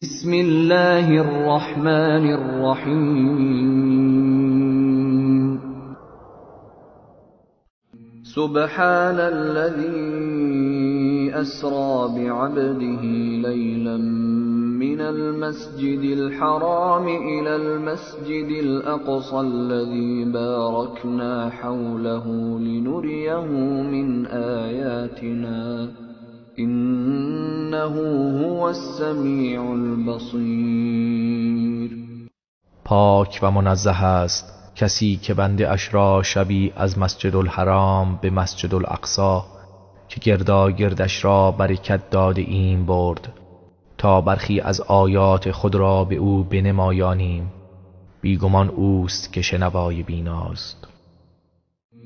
بسم الله الرحمن الرحیم. سبحان الذي أسرى بعبده ليلا من المسجد الحرام إلى المسجد الأقصى الذي باركنا حوله لنريه من آياتنا إنه هو السمیع البصیر. پاک و منزه است کسی که بنده اش را شبی از مسجد الحرام به مسجد الاقصی که گرداگردش را برکت داده ایم برد تا برخی از آیات خود را به او بنمایانیم. بیگمان اوست که شنوای بیناست.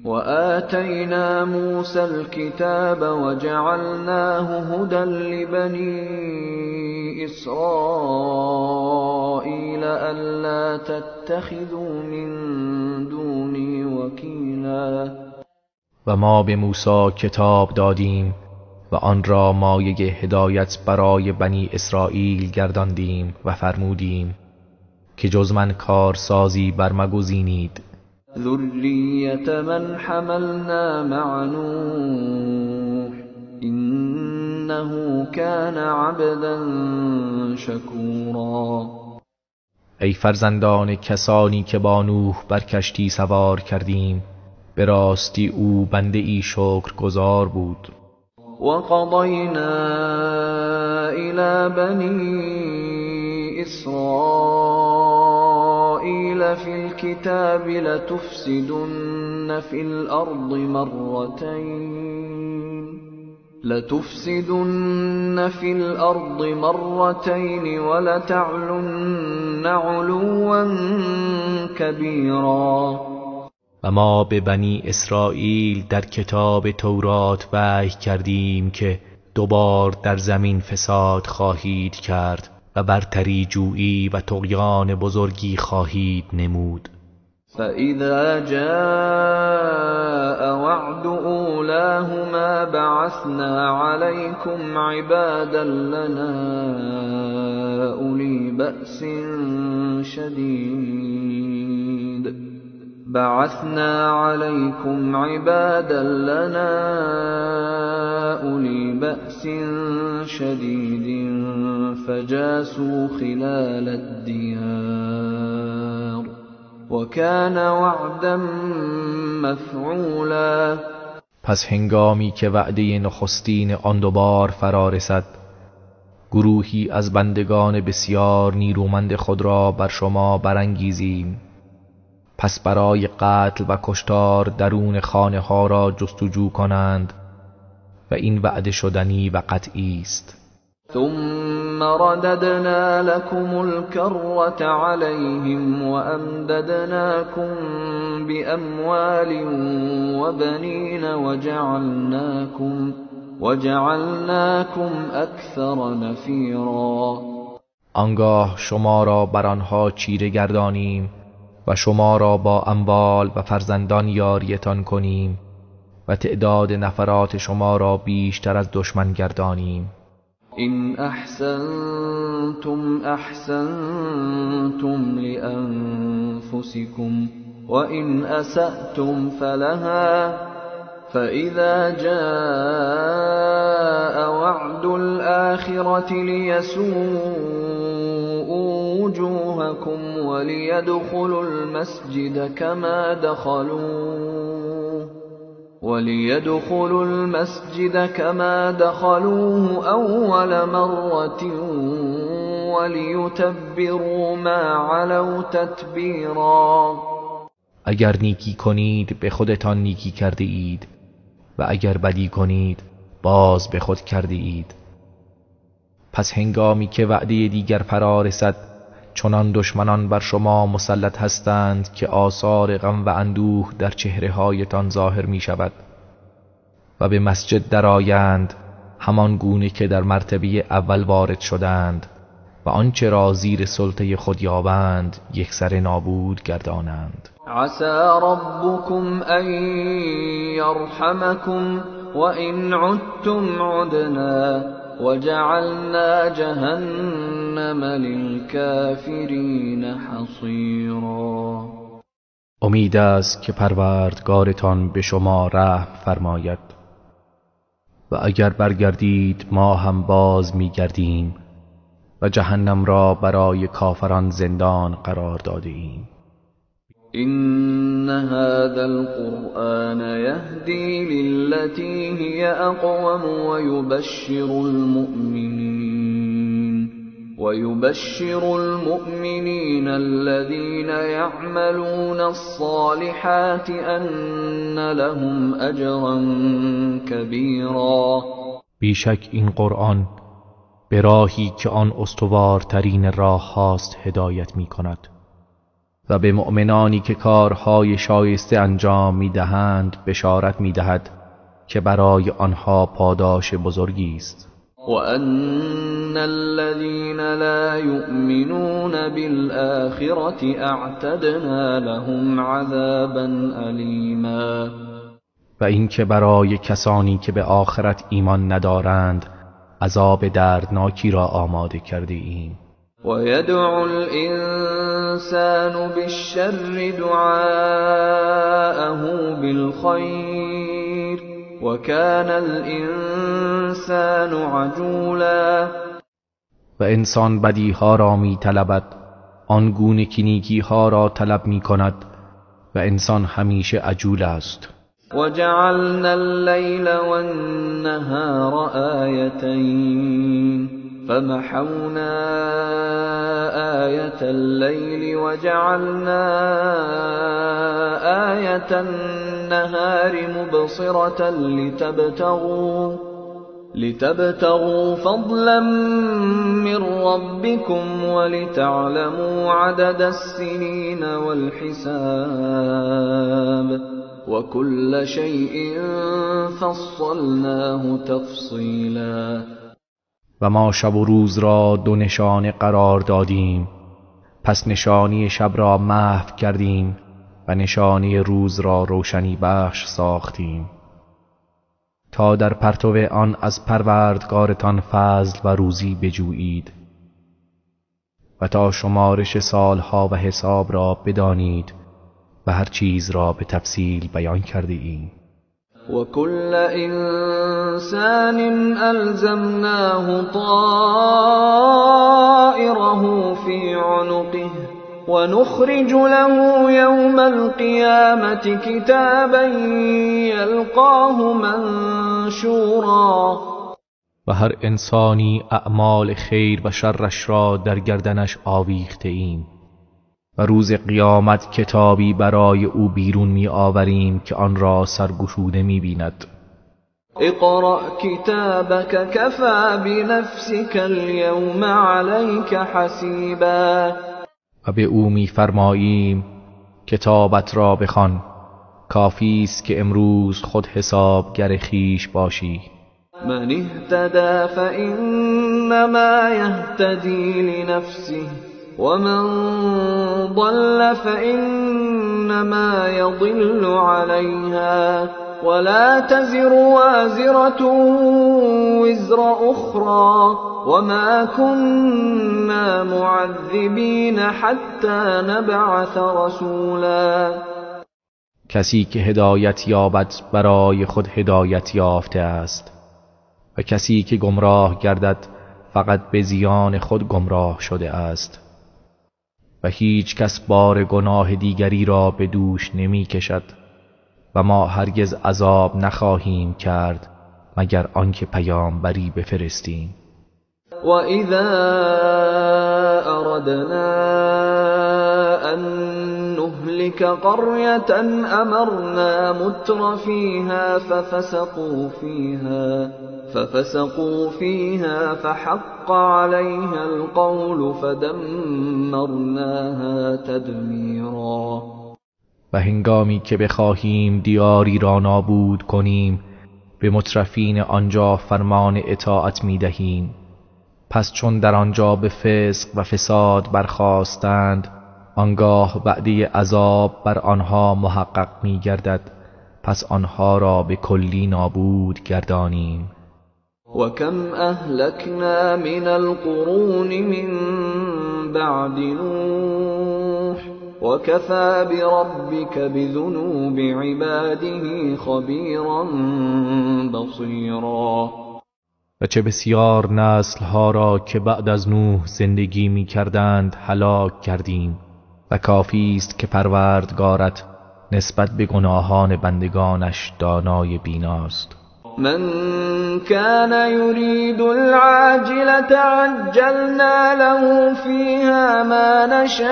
وآتينا موسى الكتاب وجعلناه هدى لبني إسرائيل ألا تتخذوا من دوني وكيلا. و ما به موسی کتاب دادیم و آن را مایه هدایت برای بنی اسرائیل گرداندیم و فرمودیم که جز من کارسازی برمگزینید. ذریة من حملنا مع نوح إنه كان عبدا شکورا. ای فرزندان کسانی که با نوح بر کشتی سوار کردیم، به راستی او بنده ای شکرگزار بود. وقضينا إلى بني إسرائيل في الكتاب لتفسدن في الأرض مرتين ولتعلن علوا كبيرا. و ما به بنی اسرائیل در کتاب تورات وحی کردیم که دوبار در زمین فساد خواهید کرد و برتری جویی و طغیان بزرگی خواهید نمود. فإذا جاء وعد أولاهما بعثنا عليكم عبادا لنا أولي بأس شديد فجاسوا خلال الديار وكان وعدا مفعولا. پس هنگامی که وعده نخستین آن دوبار فرا رسد، گروهی از بندگان بسیار نیرومند خود را بر شما برانگیزیم. پس برای قتل و کشتار درون خانه ها را جستجو کنند و این وعده شدنی و قطعی است. ثم رددنا لكم الكرة عليهم وأمددناكم بأموال وبنين وجعلناكم أكثر نفيرا. آنگاه شما را بر آنها چیره گردانیم و شما را با اموال و فرزندان یاریتان کنیم و تعداد نفرات شما را بیشتر از دشمن گردانیم. إن أحسنتم أحسنتم لأنفسكم وإن أسأتم فلها فإذا جاء وعد الآخرة ليسوءوا وجوهكم وليدخلوا المسجد كما دخلوه أول مرة وليتبروا ما علوا تتبیرا. اگر نیکی کنید به خودتان نیکی کرده اید و اگر بدی کنید باز به خود کرده اید. پس هنگامی که وعده دیگر فرا رسد، چنان دشمنان بر شما مسلط هستند که آثار غم و اندوه در چهره‌هایتان ظاهر می شود و به مسجد درآیند همان گونه که در مرتبه اول وارد شدند و آنچه را زیر سلطه خود یابند یکسره نابود گردانند. عسى ربكم أن يرحمكم وإن عدتم عدنا وجعلنا جهنم للكافرین حصیرا. امید است که پروردگارتان به شما رحم فرماید و اگر برگردید ما هم باز می‌گردیم و جهنم را برای کافران زندان قرار داده ایم. إن هذا القرآن يهدي للتي هي أقوم ويبشر المؤمنين الذين يعملون الصالحات أن لهم أجرا كبيرا. بیشک این قرآن به راهی که آن استوارترین راه هاست هدایت می کند و به مؤمنانی که کارهای شایسته انجام می دهند بشارت می دهد که برای آنها پاداش بزرگی است. وَأَنَّ الَّذِينَ لَا يُؤْمِنُونَ بِالْآخِرَةِ اعْتَدْنَا لَهُمْ عَذَابًا أَلِيمًا. و اینکه برای کسانی که به آخرت ایمان ندارند عذاب دردناکی را آماده کرده ایم. وَيَدْعُ الْإِنسَانُ بِالشَّرِّ دُعَاءَهُ بِالْخَيْرِ وَكَانَ الْإِنسَانُ عَجُولًا. و انسان بدیها را می طلبد آنگونه که نیکیها را طلب می کند و انسان همیشه عجول است. وَجَعَلْنَا اللَّيْلَ وَالنَّهَارَ آيَتَيْنِ فَمَحَوْنَا آيَةَ اللَّيْلِ وَجَعَلْنَا آيَةَ النَّهَارِ مُبْصِرَةً لِتَبْتَغُوا فَضْلًا مِّن رَّبِّكُمْ وَلِتَعْلَمُوا عَدَدَ السِّنِينَ وَالْحِسَابَ وَكُلَّ شَيْءٍ فَصَّلْنَاهُ تَفْصِيلًا. و ما شب و روز را دو نشانه قرار دادیم، پس نشانی شب را محو کردیم و نشانی روز را روشنی بخش ساختیم تا در پرتو آن از پروردگارتان فضل و روزی بجویید و تا شمارش سالها و حساب را بدانید و هر چیز را به تفصیل بیان کرده ایم. وَكُلَّ إِنسَانٍ أَلْزَمْنَاهُ طَائِرَهُ فِي عُنُقِهِ وَنُخْرِجُ لَهُ يَوْمَ الْقِيَامَةِ كِتَابًا يَلْقَاهُ مَنشُورًا. و هر انسانی اعمال خیر و شرش را در گردنش آویخته ایم و روز قیامت کتابی برای او بیرون می آوریم که آن را سرگشوده می بیند. اقرأ کتابک کفی بنفسک اليوم علیک حسیبا. و به او می فرماییم کتابت را بخوان، کافی است که امروز خود حسابگر خویش باشی. من اهتدى فإنما يهتدي لنفسه ومن ضل فإنما يضل عليها ولا تزر وازرة وزر أخرى وما كنا معذبين حتى نبعث رسولا. کسی که هدایت یابد برای خود هدایت یافته است و کسی که گمراه گردد فقط به زیان خود گمراه شده است و هیچ کس بار گناه دیگری را به دوش نمی کشد و ما هرگز عذاب نخواهیم کرد مگر آنکه پیامبری بفرستیم. وَإِذَا أَرَدْنَا أَن نُّهْلِكَ قَرْيَةً أَمَرْنَا مُتْرَ فِيهَا فَفَسَقُوا فِيهَا فَحَقَّ عَلَيْهَا الْقَوْلُ فَدَمَّرْنَاهَا تَدْمِيرًا. و هنگامی که بخواهیم دیاری را نابود کنیم به مترفین آنجا فرمان اطاعت می دهیم، پس چون در آنجا به فسق و فساد برخاستند آنگاه وعده عذاب بر آنها محقق می گردد، پس آنها را به کلی نابود گردانیم. وكم أهلكنا من القرون من بعد نوح وكفى بربك بذنوب عباده خبيرا بصيرا. و چه بسیار نسلها را که بعد از نوح زندگی می کردند هلاک کردیم و کافی است که پروردگارت نسبت به گناهان بندگانش دانای بیناست. من كان يريد العاجلة عجلنا له فيها ما نشاء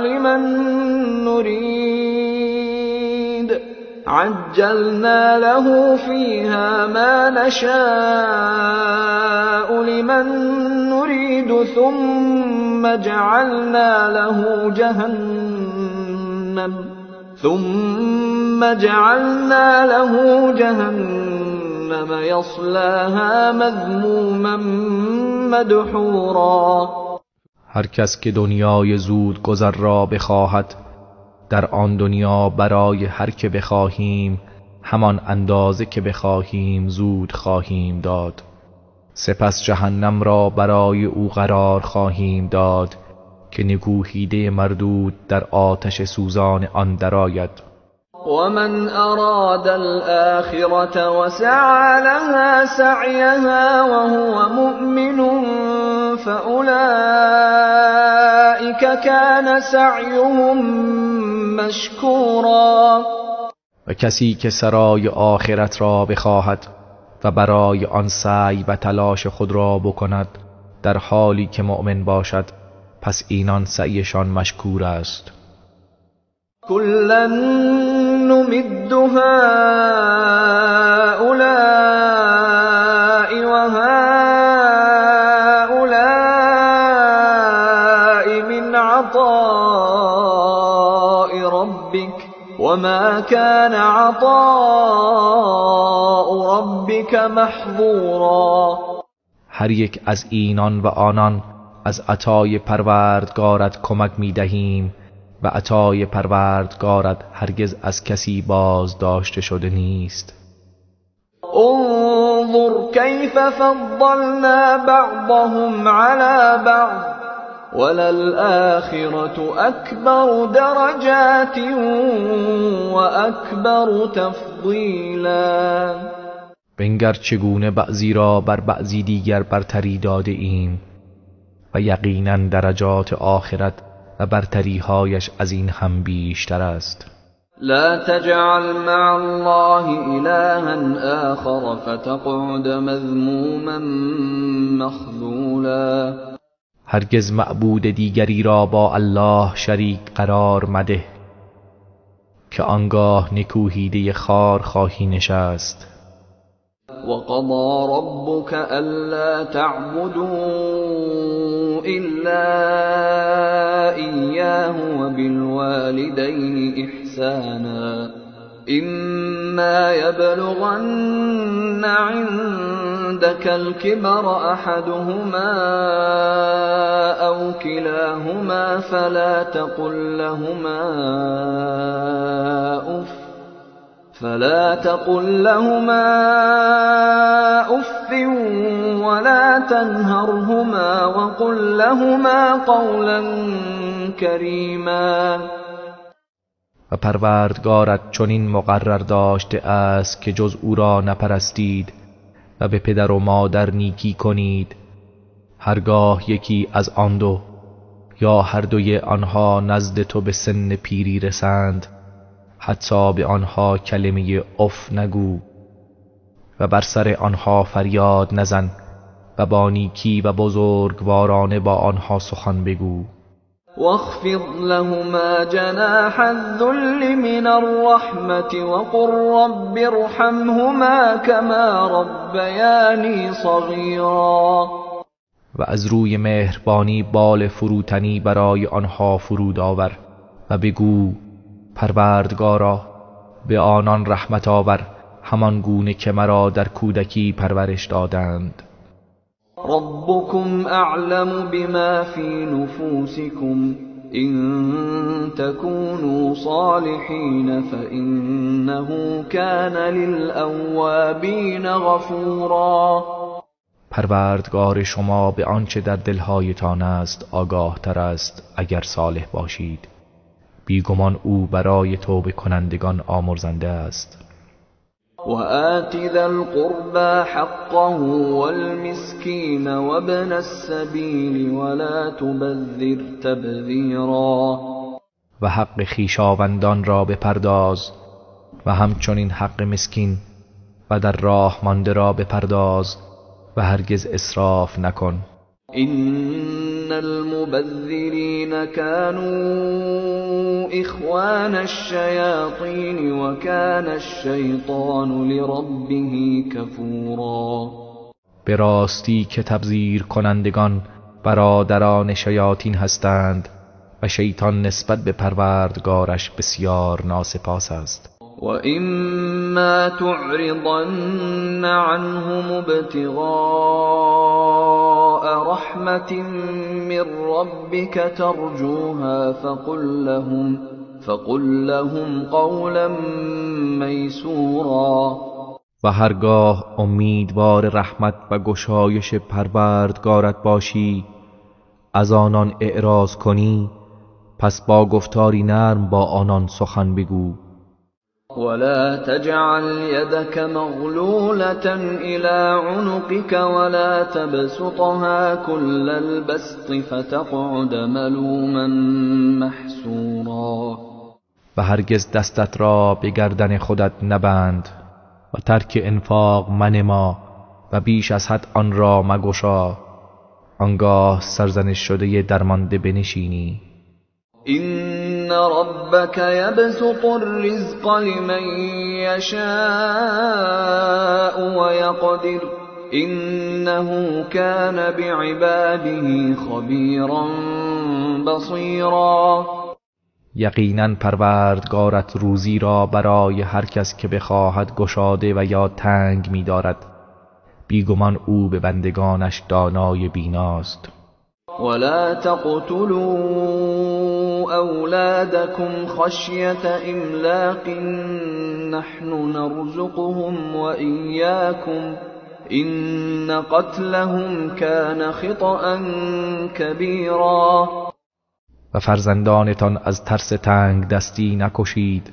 لمن نريد عجلنا له فيها ما نشاء لمن نريد ثم جعلنا له جهنم يصلاها مذموما مدحورا. هر کس که دنیای زود گذر را بخواهد در آن دنیا برای هر که بخواهیم همان اندازه که بخواهیم زود خواهیم داد، سپس جهنم را برای او قرار خواهیم داد که نکوهیده مردود در آتش سوزان آن درآید. ومن أراد الآخرة وسعى لها سعيها وهو مؤمن فأولئك كان سعيهم مشكورا. و کسی که سرای آخرت را بخواهد و برای آن سعی و تلاش خود را بکند در حالی که مؤمن باشد، پس اینان سعیشان مشکور است. كلا نمد هؤلاء وهؤلاء من عطاء ربك وما كان عطاء ربك محظورا. هر یک از اینان و آنان از عطای پروردگارت کمک می دهیم و عطای پروردگارت هرگز از کسی باز داشته شده نیست. انظر كيف فضلنا بعضهم على بعض وللآخرة أكبر درجات وأكبر تفضیلا. بنگر چگونه بعضی را بر بعضی دیگر برتری داده ایم و یقینا درجات آخرت و برتری‌هایش از این هم بیشتر است. لا تجعل مع الله إلها آخر فتقعد مذموما مخذولا. هرگز معبود دیگری را با الله شریک قرار مده که آنگاه نکوهیده خار خواهی نشست. وقضى ربك ألا تعبدوا إلا إياه وبالوالدين إحسانا إما يبلغن عندك الكبر أحدهما أو كلاهما فلا تقل لهما أف ولا تنهرهما وقل لهما قولا كريما. و پروردگارت چنین مقرر داشته است که جز او را نپرستید و به پدر و مادر نیکی کنید. هرگاه یکی از آن دو یا هر دوی آنها نزد تو به سن پیری رسند، حتی به آنها کلمه اف نگو و بر سر آنها فریاد نزن و با نیکی و بزرگوارانه با آنها سخن بگو. واخفض لهما جناح الذل من الرحمة وقل رب ارحمهما كما ربياني صغيرا. و از روی مهربانی بال فروتنی برای آنها فرود آور و بگو پروردگارا به آنان رحمت آور همان گونه که مرا در کودکی پرورش دادند. ربكم أعلم بما في نفوسكم إن تكونوا صالحين فإنه كان للأوابين غفورا. پروردگار شما به آنچه در دلهایتان است آگاه تر است اگر صالح باشید. بیگمان او برای توبه کنندگان آمرزنده است. وآت ذا القربى حقه والمسكين وابن السبيل ولا تبذر تبذیرا. و حق خویشاوندان را بپرداز و همچنین حق مسکین و در راه مانده را بپرداز و هرگز اسراف نکن. إن المبذرين كانوا إخوان الشياطين وكان الشيطان لربه كفورا. به راستی که تبذیر کنندگان برادران شیاطین هستند و شیطان نسبت به پروردگارش بسیار ناسپاس است. وَإِمَّا تُعْرِضَنَّ عَنْهُمُ ابْتِغَاءَ رَحْمَةٍ مِّن رَّبِّكَ تَرْجُوهَا فَقُل لَّهُمْ قَوْلًا مَّيْسُورًا. و هرگاه امیدوار رحمت و گشایش پروردگارت باشی از آنان اعراض کنی پس با گفتاری نرم با آنان سخن بگو. ولا تجعل يدك مغلولة إلى عنقك ولا تبسطها كل البسط فتقعد ملوما محسورا. و هرگز دستت را به گردن خودت نبند و ترک انفاق منما و بیش از حد آن را مگشا، آنگاه سرزنش شده درمانده بنشینی. إن ربك يبسط الرزق لمن يشاء ويقدر إنه كان بعباده خبيرا بصيرا. یقیناً پروردگارت روزی را برای هر کس که بخواهد گشاده و یا تنگ می دارد. بیگمان او به بندگانش دانای بیناست. ولا تقتلوا أولادكم خشية إملاق نحن نرزقهم وإياكم إن قتلهم كان خطأ كبيرا. و فرزندانتان از ترس تنگ دستی نکشید،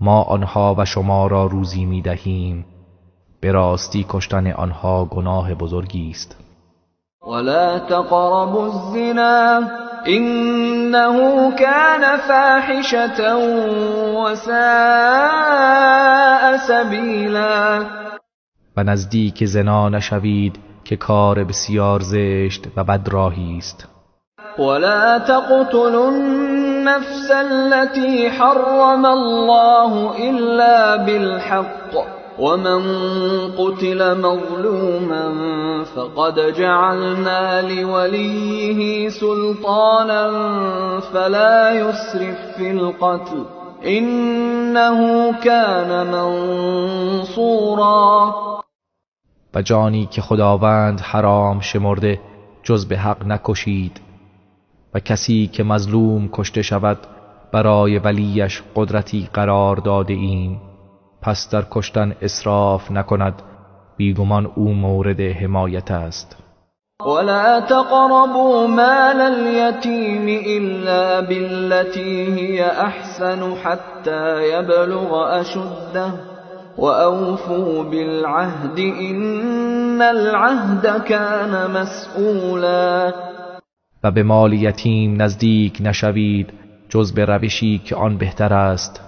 ما آنها و شما را روزی می دهیم، به راستی کشتن آنها گناه بزرگی است. ولا تقربوا الزنا إنه كان فاحشة وساء سبيلا. و نزدیک زنا نشوید که کار بسیار زشت و بدراهی است. ولا تقتلوا النفس التي حرم الله إلا بالحق ومن قتل مظلوما فقد جعلنا لوليه سلطانا فلا يسرف في القتل إنه كان منصورا. و جانی که خداوند حرام شمرده جز به حق نکشید و کسی که مظلوم کشته شود برای ولیش قدرتی قرار داده ایم، پس در کشتن اسراف نکند، بیگمان او مورد حمایت است. ولا تقربوا مال اليتيم إلا بالتي هي أحسن حتى يبلغ أشده وأوفوا بالعهد إن العهد كان مسئولا. و به مال یتیم نزدیک نشوید جز به روشی که آن بهتر است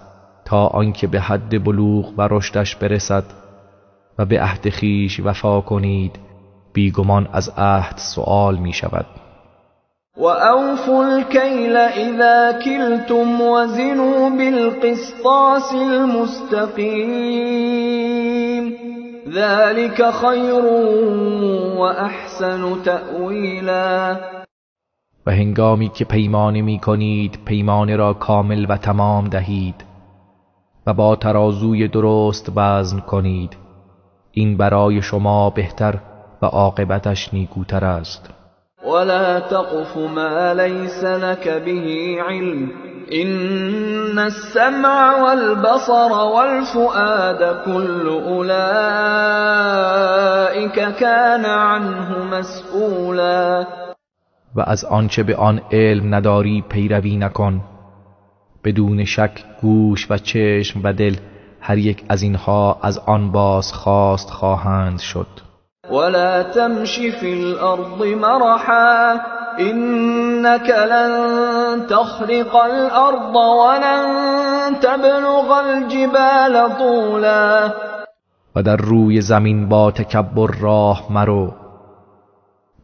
تا آنکه به حد بلوغ و رشدش برسد و به عهد خویش وفا کنید، بیگمان از عهد سؤال می شود. و اوفوا الکیل اذا کلتم وزنوا بالقسطاس المستقیم ذلك خیر و احسن تأویلا. و هنگامی که پیمانه می کنید پیمانه را کامل و تمام دهید و با ترازوی درست وزن کنید، این برای شما بهتر و عاقبتش نیکوتر است. ولا تقف ما ليس لك به علم إن السمع والبصر والفؤاد كل أولئك كان عنه مسئولا. و از آنچه به آن علم نداری پیروی نکن. بدون شک گوش و چشم و دل هر یک از اینها از آن بازخواست خواهند شد. ولا تمش في الأرض مرحا إنك لن تخرق الأرض ولن تبلغ الجبال طولا. و در روی زمین با تکبر راه مرو،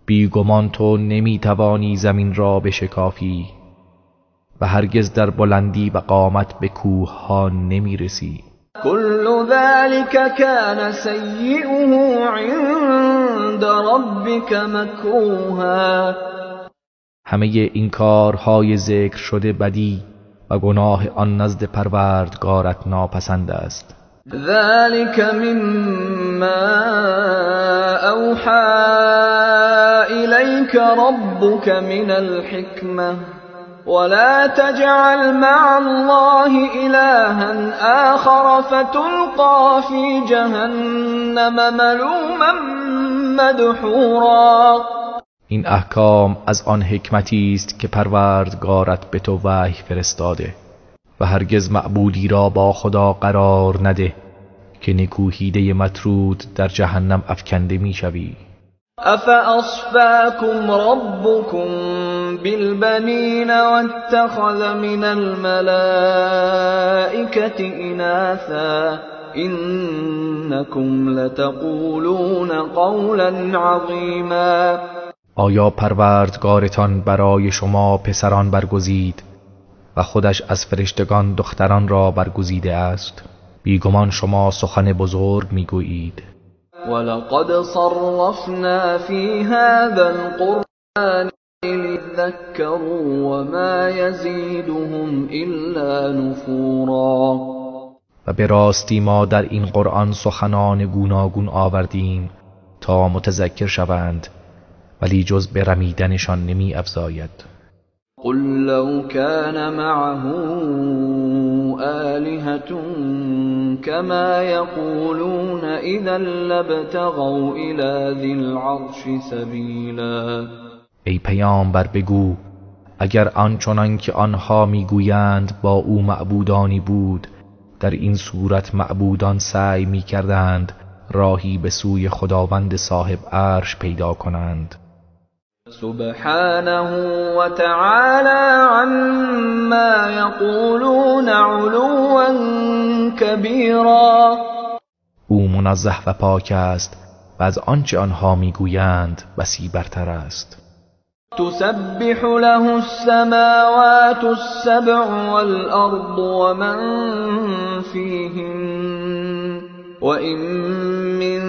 بیگمان تو نمیتوانی زمین را بشکافی و هرگز در بلندی و قامت به کوه ها نمیرسی. كل ذلك كان سيئه عند ربك مكروها. همه این کارهای ذکر شده بدی و گناه آن نزد پروردگارت ناپسند است. ذلك مما اوحى إليك ربك من الحكمة ولا تجعل مع الله إلها آخر فتلقى في جهنم ملوما مدحورا. این احکام از آن حکمتی است که پروردگارت به تو وحی فرستاده و هرگز معبودی را با خدا قرار نده که نکوهیده مطرود در جهنم افکنده میشوی. افاصفاكم ربكم بالبنين واتخذ من الملائكة اناثا انكم لتقولون قولا عظيما. آیا پروردگارتان برای شما پسران برگزید و خودش از فرشتگان دختران را برگزیده است؟ بیگمان شما سخن بزرگ میگویید. ولقد صرفنا في هذا القرآن ليذكروا وما يزيدهم إلا نفورا. و به راستی ما در این قرآن سخنان گوناگون آوردیم تا متذکر شوند، ولی جز به رمیدنشان نمی افزاید. قل لو كان معه آلهة كما يقولون إذا لابتغوا إلى ذي العرش سبيلا. ای پیامبر بگو اگر آنچنان که آنها میگویند با او معبودانی بود، در این صورت معبودان سعی میکردند راهی به سوی خداوند صاحب عرش پیدا کنند. سبحانه وتعالى عما يقولون علوا كبيرا. او منزه و پاک است و از آنچه آنها میگویند بسی برتر است. تسبح له السماوات السبع والأرض ومن فيهن وإن من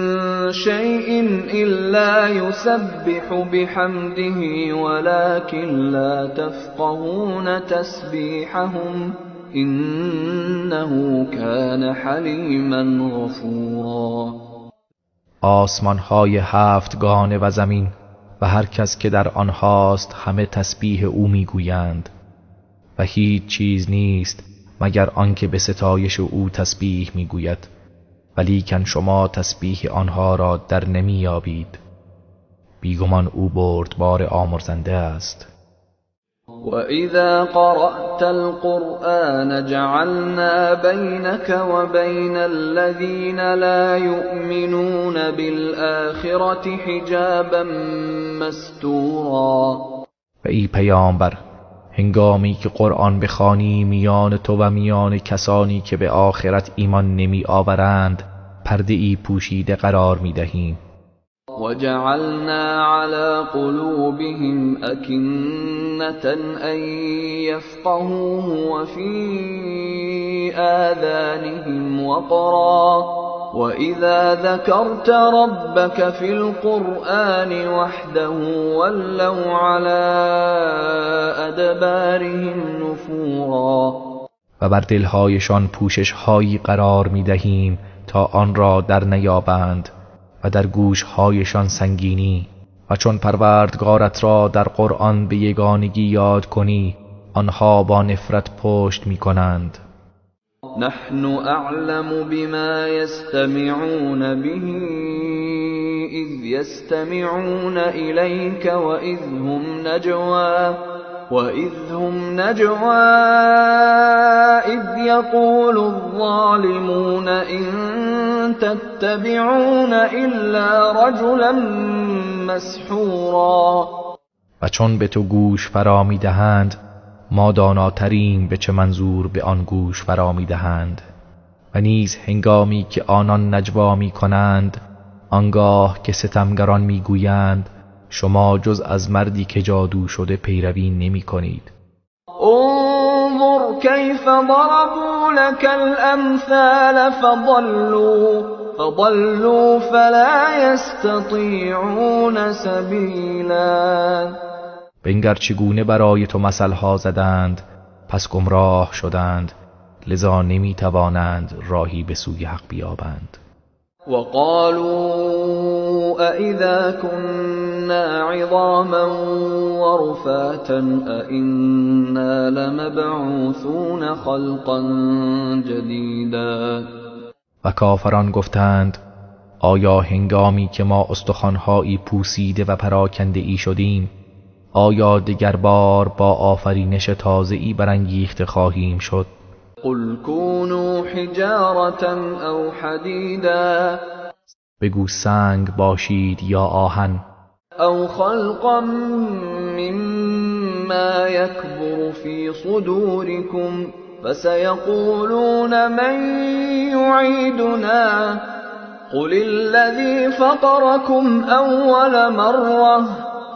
شيء إلا يسبح بحمده ولكن لا تفقهون تسبيحهم إنه كان حليما غفورا. آسمان‌های هفتگانه و زمین و هر کس که در آنهاست همه تسبیح او میگویند و هیچ چیز نیست مگر آنکه به ستایش او تسبیح میگوید، ولیکن شما تسبیح آنها را در نمیابید. بیگمان او بردبار آمرزنده است. وَإِذَا قَرَأْتَ الْقُرْآنَ جَعَلْنَا بَيْنَكَ وَبَيْنَ الَّذِينَ لَا يُؤْمِنُونَ بِالْآخِرَةِ حِجَابًا مَسْتُورًا. و ای پیامبر، هنگامی که قرآن بخوانی میان تو و میان کسانی که به آخرت ایمان نمی آورند پرده ای پوشیده قرار می دهیم. وَجَعَلْنَا عَلَى قُلُوبِهِمْ أَكِنَّةً أَن يَفْقَهُوهُ وَفِي آذَانِهِمْ وَقْرًا وَإِذَا ذَكَرْتَ رَبَّكَ فِي الْقُرْآنِ وَحْدَهُ وَلَّوْا عَلَى أَدْبَارِهِمْ نُفُورًا. و بر دلهایشان پوشش‌هایی قرار می دهیم تا آن را در نیابند و در گوشهایشان سنگینی و چون پروردگارت را در قرآن به یگانگی یاد کنی آنها با نفرت پشت می کنند. نحن اعلم بما يستمعون به اذ يستمعون إليك وإذ هم نجوى إذ يقول الظالمون إن تتبعون إلا رجلا مسحورا. و چون به تو گوش فرا می دهند ما داناتریم به چه منظور به آن گوش فرا می دهند. و نیز هنگامی که آنان نجوا می کنند آنگاه که ستمگران می گویند شما جز از مردی که جادو شده پیروی نمی کنید. انظر کیف ضربوا لك الامثال فضلوا فلا يستطيعون سبیلا. بنگر چگونه برای تو مثلها زدند پس گمراه شدند لذا نمی توانند راهی به سوی حق بیابند. وقالوا أإذا كنا عظاما ورفاتا أإنا لمبعوثون خلقا جديدا. و کافران گفتند آیا هنگامی که ما استخوان‌هایی پوسیده و پراکنده ای شدیم آیا دیگر بار با آفرینش تازه‌ای برانگیخته خواهیم شد؟ قل كونوا حجارة او حديدا. بگو سنگ باشید یا آهن. او خلقا مما يكبر في صدوركم فسيقولون من يعيدنا قل الذي فطركم اول مرة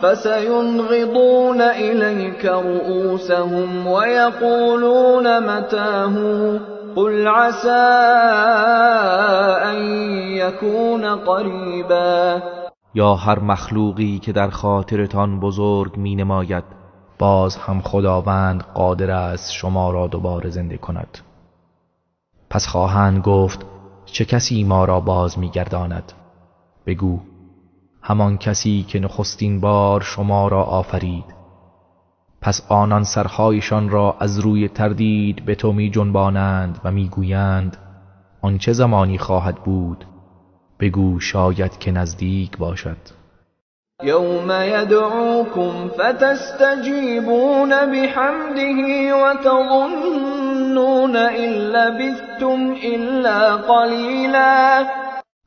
فسينغضون إليك رؤوسهم ويقولون متاه قل عسى أن يكون قريبا. یا هر مخلوقی که در خاطرتان بزرگ می نماید باز هم خداوند قادر است شما را دوباره زنده کند. پس خواهند گفت چه کسی ما را باز می گرداند؟ بگو همان کسی که نخستین بار شما را آفرید. پس آنان سرهایشان را از روی تردید به تو می جنبانند و می گویند آن چه زمانی خواهد بود؟ بگو شاید که نزدیک باشد. یوم یدعوکم فتستجیبون بحمده وتظنون إن لبثتم إلا قلیلا.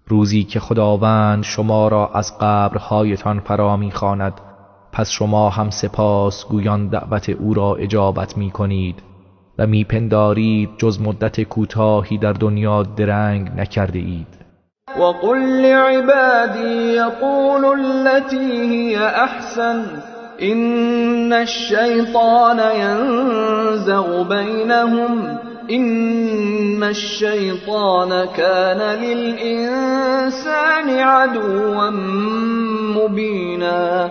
روزی که خداوند شما را از قبرهایتان فرا می‌خواند پس شما هم سپاس گویان دعوت او را اجابت می کنید و میپندارید جز مدت کوتاهی در دنیا درنگ نکرده اید. وقل لعبادي يقولوا التي هي أحسن إن الشيطان ينزغ بينهم إن الشيطان كان للإنسان عدوا مبينا.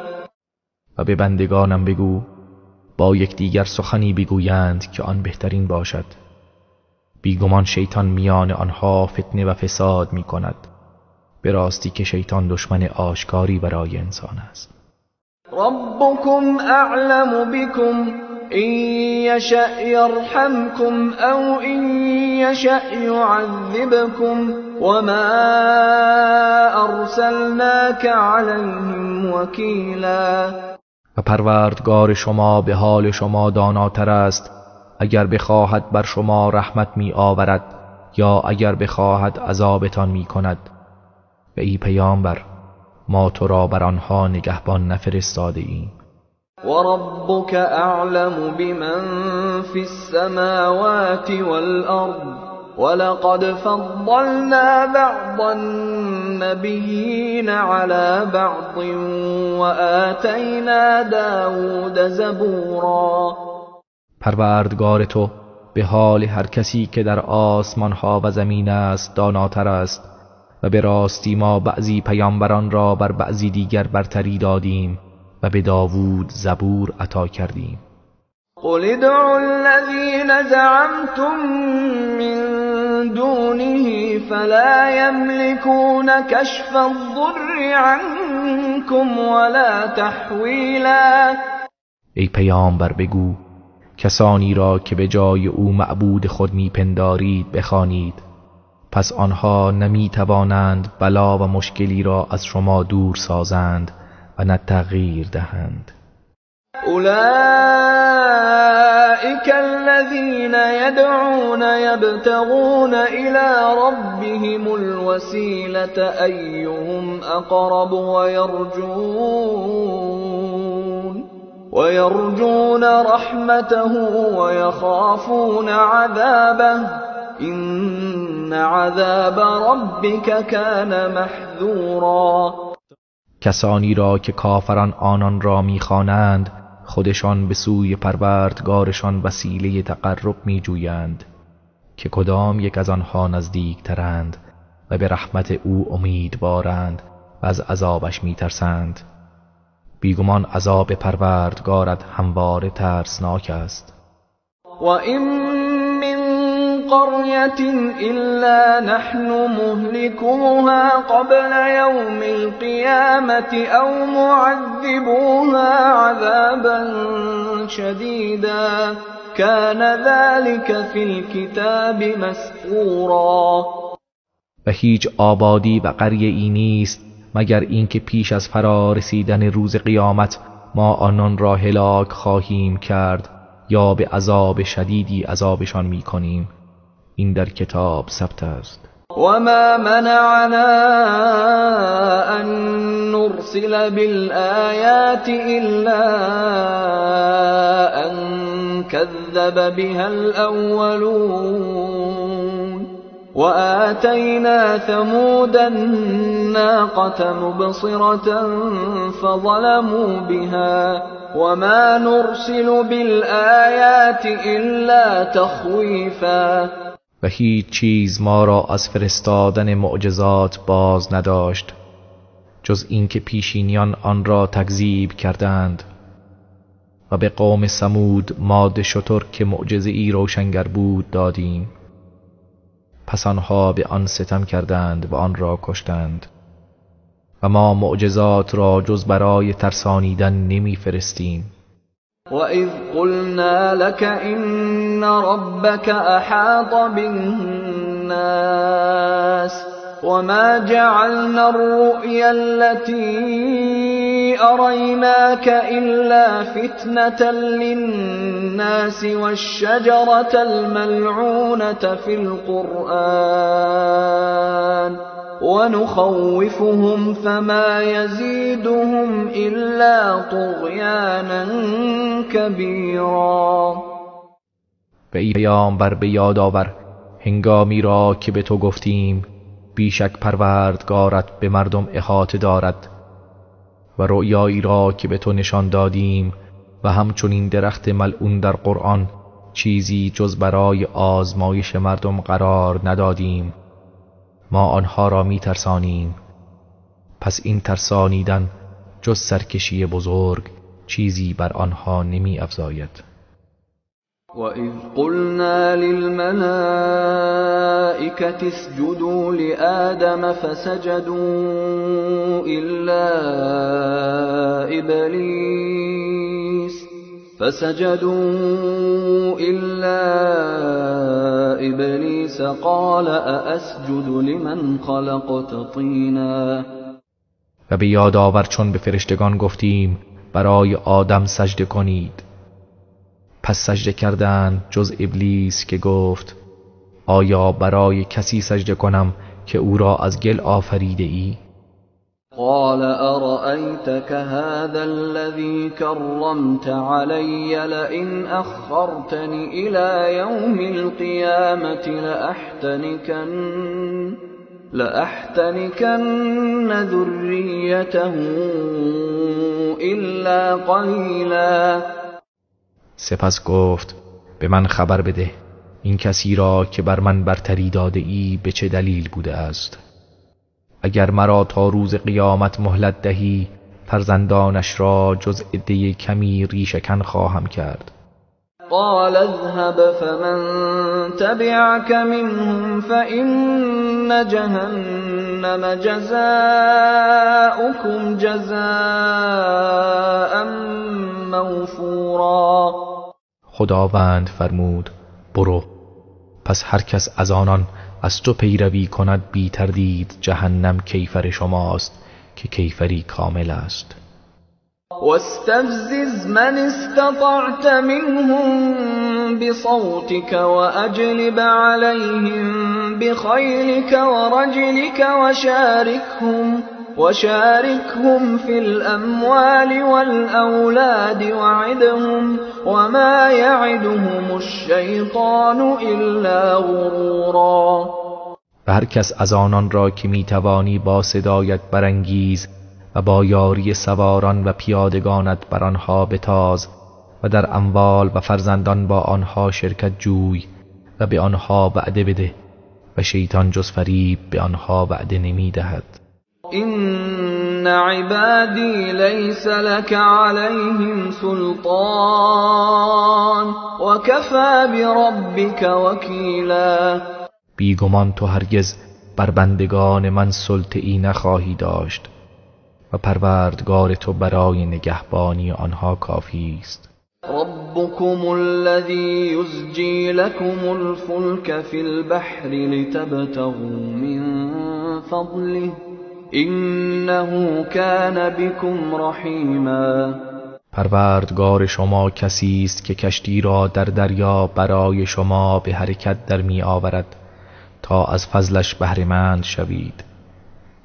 و به بندگانم بگو با یکدیگر سخنی بگویند که آن بهترین باشد. بیگمان شیطان میان آنها فتنه و فساد می کند. به راستی که شیطان دشمن آشکاری برای انسان است. ربكم اعلم بكم ان يشأ يرحمكم او ان يشأ يعذبكم وما ارسلناك عليهم وكيلا. و پروردگار شما به حال شما داناتر است اگر بخواهد بر شما رحمت می آورد یا اگر بخواهد عذابتان می کند. و ای پیامبر ما تو را بر آنها نگهبان نفرستاده ایم. و ربک اعلم بمن فی السماوات والارض ولقد فضلنا بعض النبیین على بعض وآتینا داود زبورا. پروردگار تو به حال هر کسی که در آسمان ها و زمین است داناتر است و به راستی ما بعضی پیامبران را بر بعضی دیگر برتری دادیم و به داوود زبور عطا کردیم. قل ادعوا الذين زعمتم من دونه فلا يملكون كشف الضر عنكم عنكم ولا تحویلا. ای پیامبر بگو کسانی را که به جای او معبود خود میپندارید بخوانید، پس آنها نمی توانند بلا و مشکلی را از شما دور سازند و نه تغییر دهند. اولئک الذین یدعون یبتغون الی ربهم الوسیلة ایهم اقرب ويرجون رحمته ويخافون عذابه إن عذاب ربك كان محذورا. کسانی را که کافران آنان را می‌خوانند خودشان به سوی پروردگارشان وسیله تقرب می‌جویند که کدام یک از آنها نزدیکترند و به رحمت او امیدوارند و از عذابش می‌ترسند. بیگمان عذاب پروردگارت همواره ترسناک است. و این من قرية إلا نحن مهلكوها قبل يوم القيامة أو معذبوها عذابا شديدا كان ذلك في الكتاب مسطورا. و هیچ آبادی و قریه ای نیست مگر اینکه پیش از فرا رسیدن روز قیامت ما آنان را هلاک خواهیم کرد یا به عذاب شدیدی عذابشان می‌کنیم. این در کتاب ثبت است. وما منعنا أن نرسل بالآيات إلا أن كذب بها الأولون وآتينا ثمود الناقة مبصرة فظلموا بها وما نرسل بالآيات إلا تخويفا. و هیچ چیز ما را از فرستادن معجزات باز نداشت جز اینکه پیشینیان آن را تکذیب کردند و به قوم ثمود ماده شتر که معجزه‌ای روشنگر بود دادیم، پس آنها به آن ستم کردند و آن را کشتند و ما معجزات را جز برای ترسانیدن نمی فرستیم. وَإِذْ قُلْنَا لَكَ إِنَّ رَبَّكَ أَحَاطَ بِالنَّاسِ وَمَا جَعَلْنَا الرُّؤْيَا الَّتِي أَرَيْنَاكَ إِلَّا فِتْنَةً لِلنَّاسِ وَالشَّجَرَةَ الْمَلْعُونَةَ فِي الْقُرْآنِ ونخوفهم فما يزيدهم إلا طغيانا كبيرا. و ای پیامبر به یاد آور هنگامی را که به تو گفتیم بیشک پروردگارت به مردم احاطه دارد و رؤیایی را که به تو نشان دادیم و همچنین درخت ملعون در قرآن چیزی جز برای آزمایش مردم قرار ندادیم، ما آنها را می ترسانیم، پس این ترسانیدن جز سرکشی بزرگ چیزی بر آنها نمی افزاید. وَإِذْ قُلْنَا لِلْمَلَائِكَةِ اسْجُدُوا لِآدَمَ فَسَجَدُوا إِلَّا إِبْلِيسَ قَالَ أَأَسْجُدُ لِمَنْ خَلَقْتَ طِينًا. و به یاد آور چون به فرشتگان گفتیم برای آدم سجده کنید، پس سجده کردند جز ابلیس که گفت آیا برای کسی سجده کنم که او را از گل آفریده ای؟ قال أرأيتك هذا الذي كرمت علي لئن أخرتني إلى يوم القيامة لأحتنكن ذريته إلا قليلا. سپس گفت به من خبر بده این کسی را که بر من برتری داده ای به چه دلیل بوده است. اگر مرا تا روز قیامت مهلت دهی فرزندانش را جز عده کمی ریشه‌کن خواهم کرد. قال اذهب فمن تبعك منهم فإن جهنم جزاؤكم جزاء موفورا. خداوند فرمود برو، پس هر کس از آنان از تو پیروی کند بی تردید جهنم کیفر شماست که کیفری کامل است. واستفزز من استطعت منهم بصوتك وأجلب عليهم بخيلك ورجلك وشاركهم في الأموال والأولاد وعدهم وما يعدهم الشيطان إلا غرورا. و هر کس از آنان را که میتوانی با صدایت برانگیز و با یاری سواران و پیادگانت بر آنها بتاز و در اموال و فرزندان با آنها شرکت جوی و به آنها وعده بده و شیطان جز فریب به آنها وعده نمیدهد. إن عبادي ليس لك عليهم سلطان وكفى بربك وكيلا. بیگمان تو هرگز بر بندگان من سلطه‌ای نخواهی داشت و پروردگار تو برای نگهبانی آنها کافی است. ربكم الذي يزجي لكم الفلك في البحر لتبتغوا من فضله إنه كان بكم رحیما. پروردگار شما کسی است که کشتی را در دریا برای شما به حرکت در می آورد تا از فضلش بهره‌مند شوید.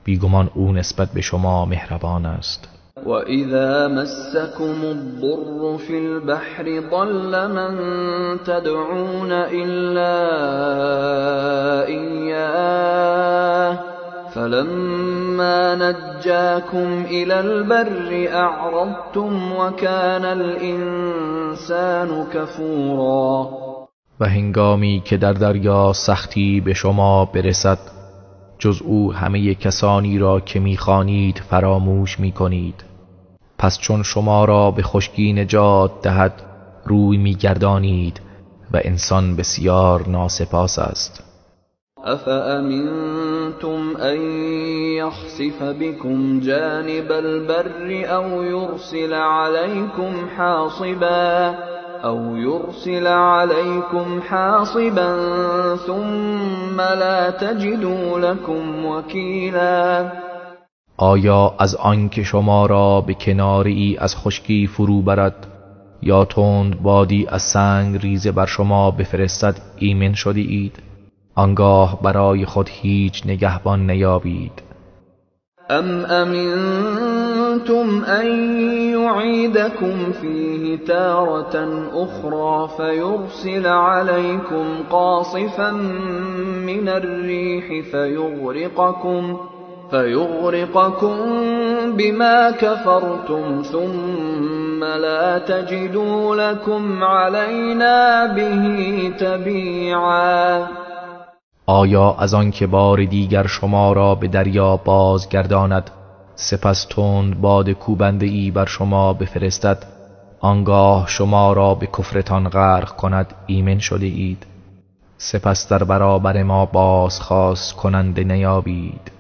بیگمان او نسبت به شما مهربان است. وَإِذَا مَسَّكُمُ الضُّرُّ فِي الْبَحْرِ ضَلَّ مَن تَدْعُونَ إِلَّا إِيَّاهُ فَلَمَّا نَجَّاكُمْ إِلَى الْبَرِّ أَعْرَضْتُمْ وَكَانَ الْإِنسَانُ كَفُورًا. و هنگامی که در دریا سختی به شما برسد جز او همه کسانی را که می‌خوانید فراموش می‌کنید. پس چون شما را به خشکی نجات دهد روی می‌گردانید و انسان بسیار ناسپاس است. أَفَأَمِنْتُمْ أَنْ يَخْسِفَ بِكُمْ جَانِبَ الْبَرِّ أَوْ يُرْسِلَ عَلَيْكُمْ حَاصِبًا ثُمَّ لَا تَجِدُوا لَكُمْ وَكِيلًا. آیا از آن که شما را به کناری از خشکی فرو برد یا تند بادی از سنگ ریزه بر شما بفرستد ایمن شده اید؟ آنگاه برای خود هیچ نگهبان نیابید. أَمْ أَمِنْتُمْ أَنْ يُعِيدَكُمْ فِيهِ تَارَةً أُخْرَى فَيُرْسِلَ عَلَيْكُمْ قَاصِفًا مِنَ الرِّيحِ فَيُغْرِقَكُمْ بِمَا كَفَرْتُمْ ثُمَّ لَا تَجِدُوا لَكُمْ عَلَيْنَا بِهِ تَبِيعًا. آیا از آن که بار دیگر شما را به دریا بازگرداند سپس تند باد کوبنده‌ای بر شما بفرستد آنگاه شما را به کفرتان غرق کند ایمن شده اید؟ سپس در برابر ما بازخواست کننده نیابید.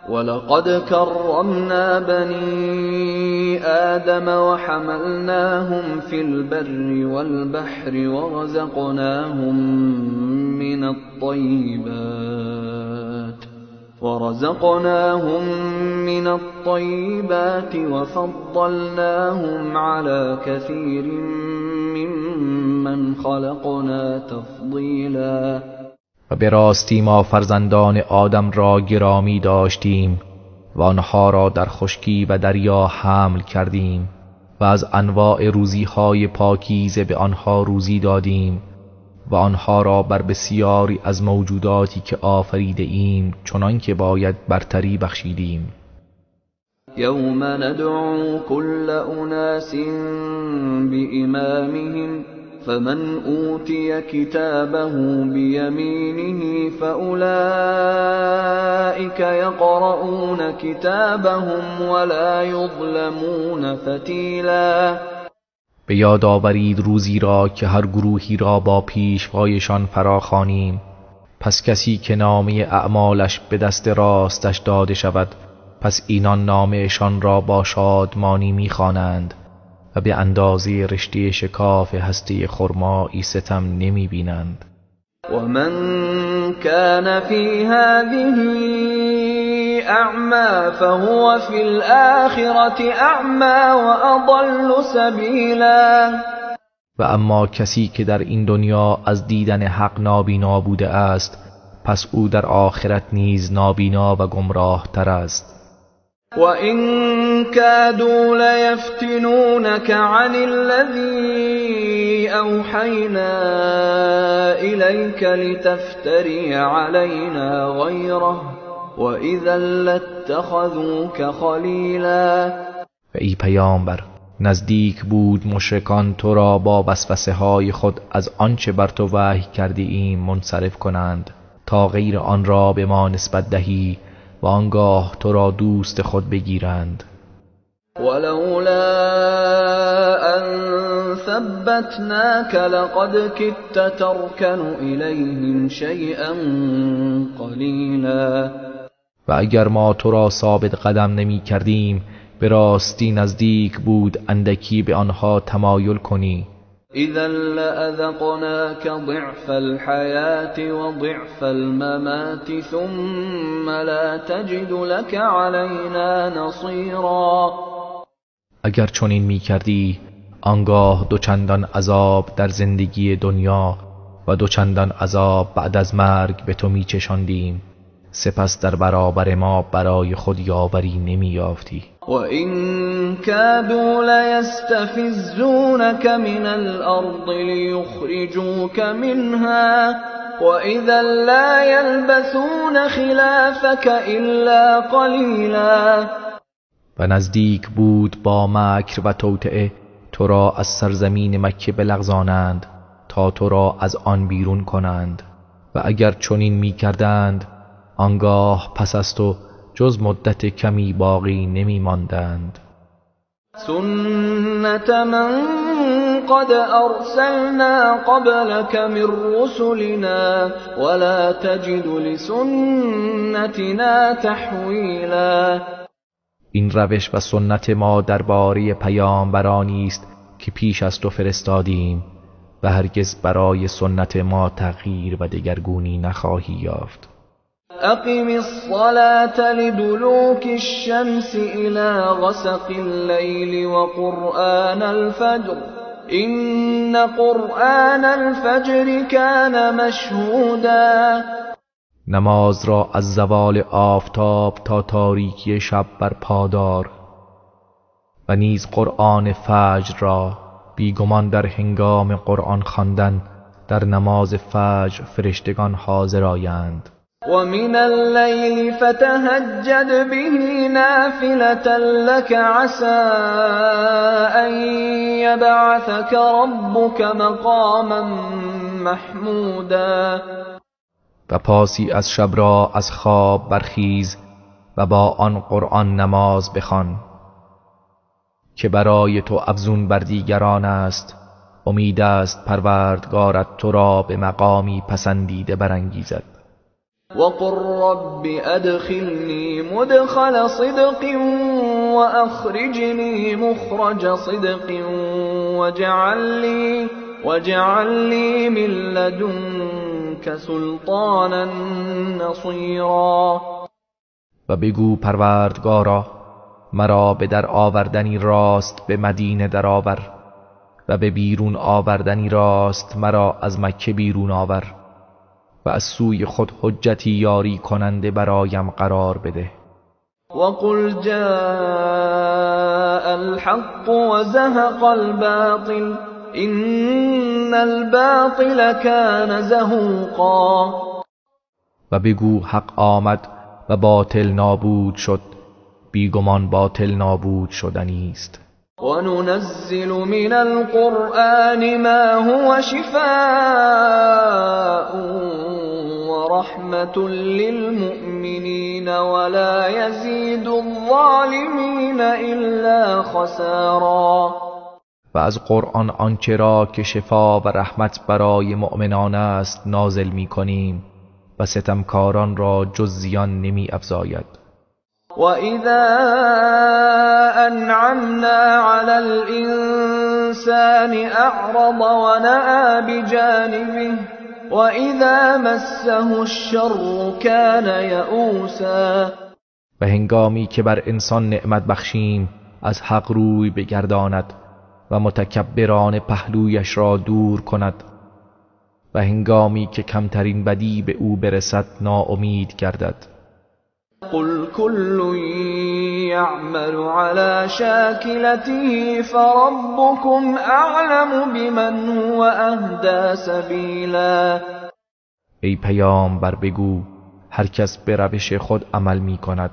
وَلَقَدْ كَرَّمْنَا بَنِي آدَمَ وَحَمَلْنَاهُمْ فِي الْبَرِّ وَالْبَحْرِ وَرَزَقْنَاهُمْ مِنَ الطَّيِّبَاتِ وَفَضَّلْنَاهُمْ عَلَى كَثِيرٍ مِّمَّنْ خَلَقْنَا تَفْضِيلًا. و به راستی ما فرزندان آدم را گرامی داشتیم و آنها را در خشکی و دریا حمل کردیم و از انواع روزی‌های پاکیزه به آنها روزی دادیم و آنها را بر بسیاری از موجوداتی که آفریده ایم چنان که باید برتری بخشیدیم. یوم ندعو كل أناس بإمامهم فمن أوتي كتابه بيمينه فأولئك يقرؤون كتابهم ولا يظلمون فتیلا. به یاد آورید روزی را که هر گروهی را با پیشوایشان فراخوانیم. پس کسی که نامه اعمالش به دست راستش داده شود، پس اینان نامهشان را با شادمانی می‌خوانند و به اندازه رشته شکاف هسته خرمایی ستم نمی‌بینند. ومن كان في هذه أعمى فهو في الآخرة أعمى وأضل سبيلا. و اما کسی که در این دنیا از دیدن حق نابینا بوده است، پس او در آخرت نیز نابینا و گمراه تر است. وَإِن كَادُوا لَيَفْتِنُونَكَ عَنِ الَّذِي أَوْحَيْنَا إِلَيْكَ لِتَفْتَرِيَ عَلَيْنَا غَيْرَهُ وَإِذًا لَاتَّخَذُوكَ خَلِيلًا. و ای پیامبر، نزدیک بود مشرکان تو را با وسوسه های خود از آنچه بر تو وحی کرده ایم منصرف کنند تا غیر آن را به ما نسبت دهی و آنگاه تو را دوست خود بگیرند. ولولا أن ثبتناك لقد كدت تركن إليهم شيئا قليلا. و اگر ما تو را ثابت قدم نمی کردیم، به راستی نزدیک بود اندکی به آنها تمایل کنی. إذا لأذقناك ضعف الحياة وضعف الممات ثم لا تجد لك علينا نصيرا. اگر چنین می کردی، آنگاه دوچندان عذاب در زندگی دنیا و دوچندان عذاب بعد از مرگ به تو می چشاندیم، سپس در برابر ما برای خود یاوری نمی یافتی. وَإِن كَادُوا لَيَسْتَفِزُّونَكَ مِنَ الْأَرْضِ لِيُخْرِجُوكَ مِنْهَا وَإِذًا لَّا يَلْبَثُونَ خِلَافَكَ إِلَّا قَلِيلًا. و نزدیک بود با مکر و توطئه تو را از سرزمین مکه بلغزانند تا تو را از آن بیرون کنند، و اگر چنین می کردند آنگاه پس از تو جز مدت کمی باقی نمی ماندند. سنت من قد ارسلنا قبلك من رسلنا ولا تجد لسنتنا تحویلا. این روش و سنت ما درباره پیامبرانی است که پیش از تو فرستادیم و هرگز برای سنت ما تغییر و دگرگونی نخواهی یافت. اقم الصلاة لدلوك الشمس إلى غسق الليل وقرآن الفجر إن قرآن الفجر كان مشهودا. نماز را از زوال آفتاب تا تاریکی شب بر پادار و نیز قرآن فجر را بیگمان در هنگام قرآن خواندن در نماز فجر فرشتگان حاضر آیند. ومن الليل فتهجد به نافلة لك عسى أن يبعثك ربك مقاما محمودا. و پاسی از شب را از خواب برخیز و با آن قرآن نماز بخوان که برای تو افزون بر دیگران است. امید است پروردگارت تو را به مقامی پسندیده برانگیزد. وقل رب ادخلني مدخل صدق واخرجني مخرج صدق واجعل لي من لدنك سلطانا نصيرا. و بگو پروردگارا مرا به در آوردنی راست به مدینه درآور و به بیرون آوردنی راست مرا از مکه بیرون آور و از سوی خود حجتی یاری کننده برایم قرار بده. وقل جاء الحق وزهق الباطل ان الباطل كان زهوقا. و بگو حق آمد و باطل نابود شد، بیگمان باطل نابود شدنی است. وننزل من القرآن ما هو شفاء ورحمة للمؤمنين ولا يزيد الظالمين إلا خسارا. و از قرآن آنچه را که شفا و رحمت برای مؤمنان است نازل می کنیم و ستمکاران را جز زیان نمی افزاید. وَإِذَا أَنْعَمْنَا عَلَى الْإِنسَانِ أَعْرَضَ وَنَأَىٰ بِجَانِبِهِ وَإِذَا مَسَّهُ الشَّرُّ كَانَ یئوسا. و هنگامی که بر انسان نعمت بخشیم از حق روی بگرداند و متکبران پهلویش را دور کند و هنگامی که کمترین بدی به او برسد ناامید گردد. قل كل يعمل على شاكلته فربكم أعلم بمن هو أهدى سبيلا. ای پیامبر بگو هر کس به روش خود عمل می کند،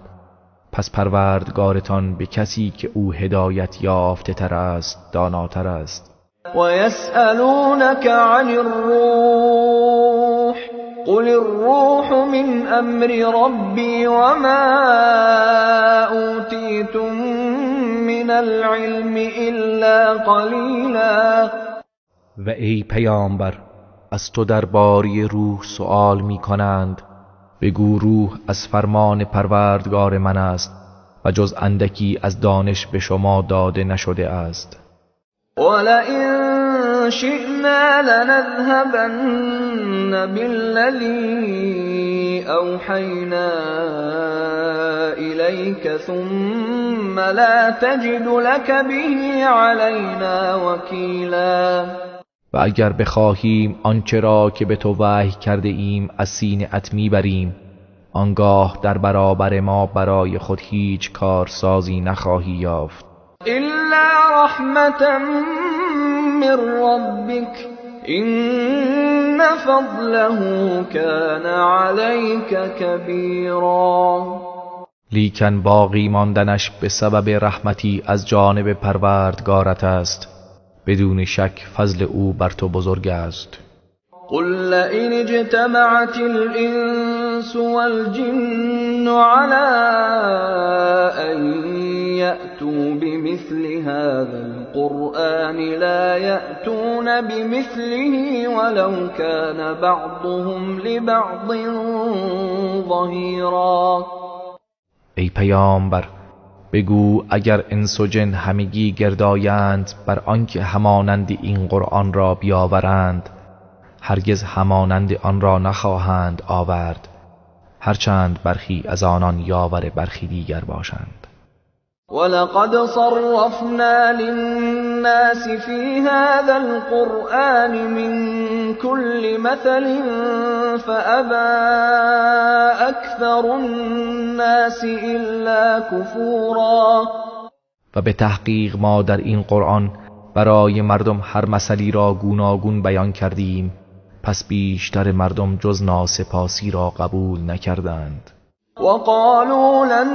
پس پروردگارتان به کسی که او هدایت یافته تر است داناتر است. ويسألونك عن الروح قل الروح من أمر ربي وما أوتيتم من العلم إلا قليلا. و ای پیامبر از تو درباره روح سؤال می کنند، بگو روح از فرمان پروردگار من است و جز اندکی از دانش به شما داده نشده است. ولئن شئنا لنذهبن بالذي أوحينا إليك ثم لا تجد لك به علينا وكيلا. و اگر بخواهیم آنچه را که به تو وحی کرده ایم از سینه‌ات میبریم، آنگاه در برابر ما برای خود هیچ کارسازی نخواهی یافت. إلا رحمة من ربك إن فضله كان عليك كبيرا. لیکن باقی ماندنش به سبب رحمتی از جانب پروردگارت است، بدون شک فضل او بر تو بزرگ است. قل لئن اجتمعت الإنس والجن على أن يأتوا بمثل هذا القرآن لا يأتون بمثله ولو كان بعضهم لبعض ظهيرا. ای پیامبر بگو اگر انس و جن همگی گردایند بر آنکه همانند این قرآن را بیاورند، هرگز همانند آن را نخواهند آورد، هرچند برخی از آنان یاور برخی دیگر باشند. ولقد صرفنا للناس في هذا القرآن من كل مثل فأبى أكثر الناس إلا كفورا. و به تحقیق ما در این قرآن برای مردم هر مثلی را گوناگون بیان کردیم، پس بیشتر مردم جز ناسپاسی را قبول نکردند. وقالوا لن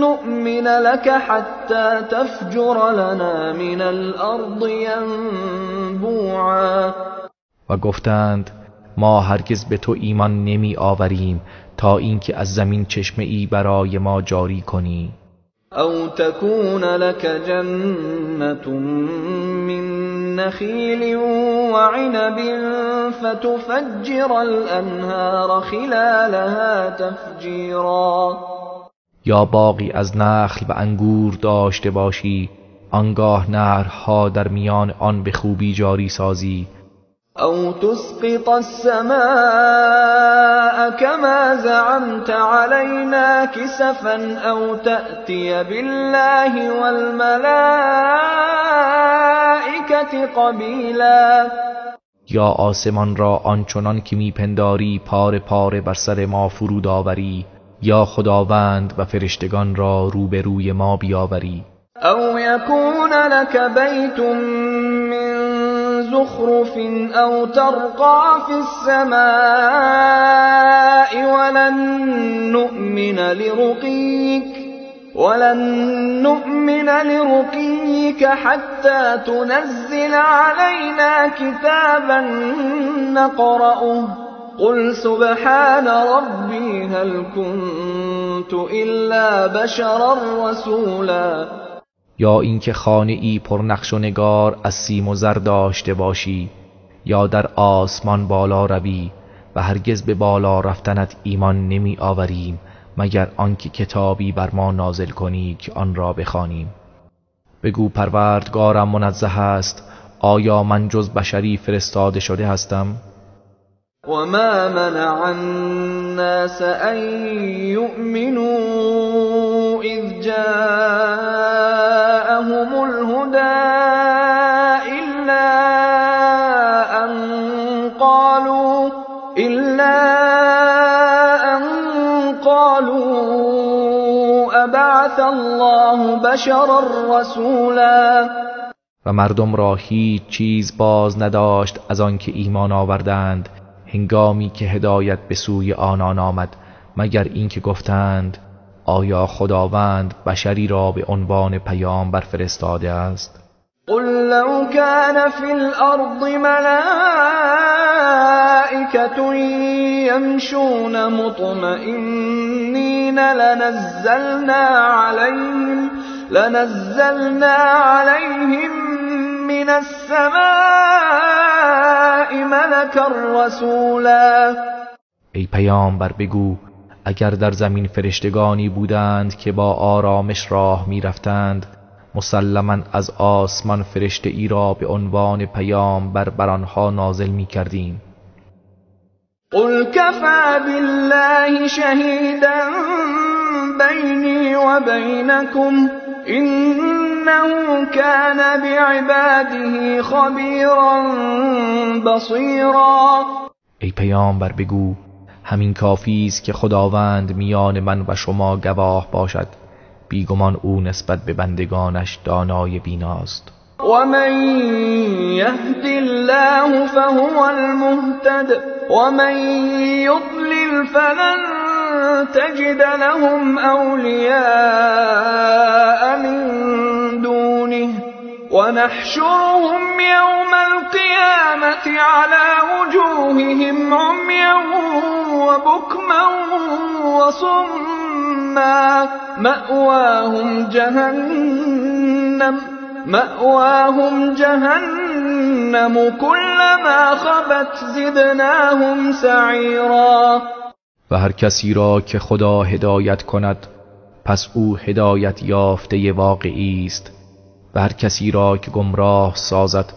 نؤمن لك حتى تفجر لنا من الأرض ينبوعا. و گفتند ما هرگز به تو ایمان نمی آوریم تا اینکه از زمین چشمه ای برای ما جاری کنی. أو تكون لك جنة من نخيل وعنب فتفجر الأنهار خلالها تفجيرا. یا باغی از نخل و انگور داشته باشی، آنگاه نهرها در میان آن به خوبی جاری سازی. أو تسقط السماء كما زعمت علينا كسفا أو تأتي بالله والملائكة قبيلا. یا آسمان را آنچنان که میپنداری پاره پاره بر سر ما فرود آوری، یا خداوند و فرشتگان را روبروی ما بیاوری. أو يكون لك بيت من زخرف أو ترقى في السماء ولن نؤمن لرقيك حتى تنزل علينا كتابا نقرأه قل سبحان ربي هل كنت إلا بشرا رسولا. یا اینکه خانه ای پر نقش و نگار از سیم و زر داشته باشی، یا در آسمان بالا روی و هرگز به بالا رفتنت ایمان نمی آوریم مگر آنکه کتابی بر ما نازل کنی که آن را بخوانیم. بگو پروردگارم منزه است، آیا من جز بشری فرستاده شده هستم؟ وما منع الناس أن يؤمنوا إذ جاءهم الهدى إلا أن قالوا أبعث الله بشرا رسولا. و مردم را هیچ چیز باز نداشت از آن که ایمان آوردند هنگامی که هدایت به سوی آنان آمد، مگر اینکه گفتند آیا خداوند بشری را به عنوان پیامبر فرستاده است؟ قل لو كان في الأرض ملائكة يمشون مطمئنين لنزلنا عليهم من السماء ملكا رسولا. ای پیامبر بگو اگر در زمین فرشتگانی بودند که با آرامش راه می رفتند، مسلماً از آسمان فرشته ای را به عنوان پیامبر بر آنها نازل می کردیم. قل كفى بالله شهيدا بيني وبينكم إنه كان بعباده خبيرا بصيرا. ای پیامبر بگو همین کافی است که خداوند میان من و شما گواه باشد، بیگمان او نسبت به بندگانش دانای بیناست. ومن يهد الله فهو المهتد ومن يضلل فلن تجد لهم أولياء من دونه ونحشرهم يوم القيامة على وجوههم عميا وبكما وصما مأواهم جهنم كلما خبت زدناهم سعيرا. و هر کسی را که خدا هدایت کند پس او هدایت یافته واقعی است، و هر کسی را که گمراه سازد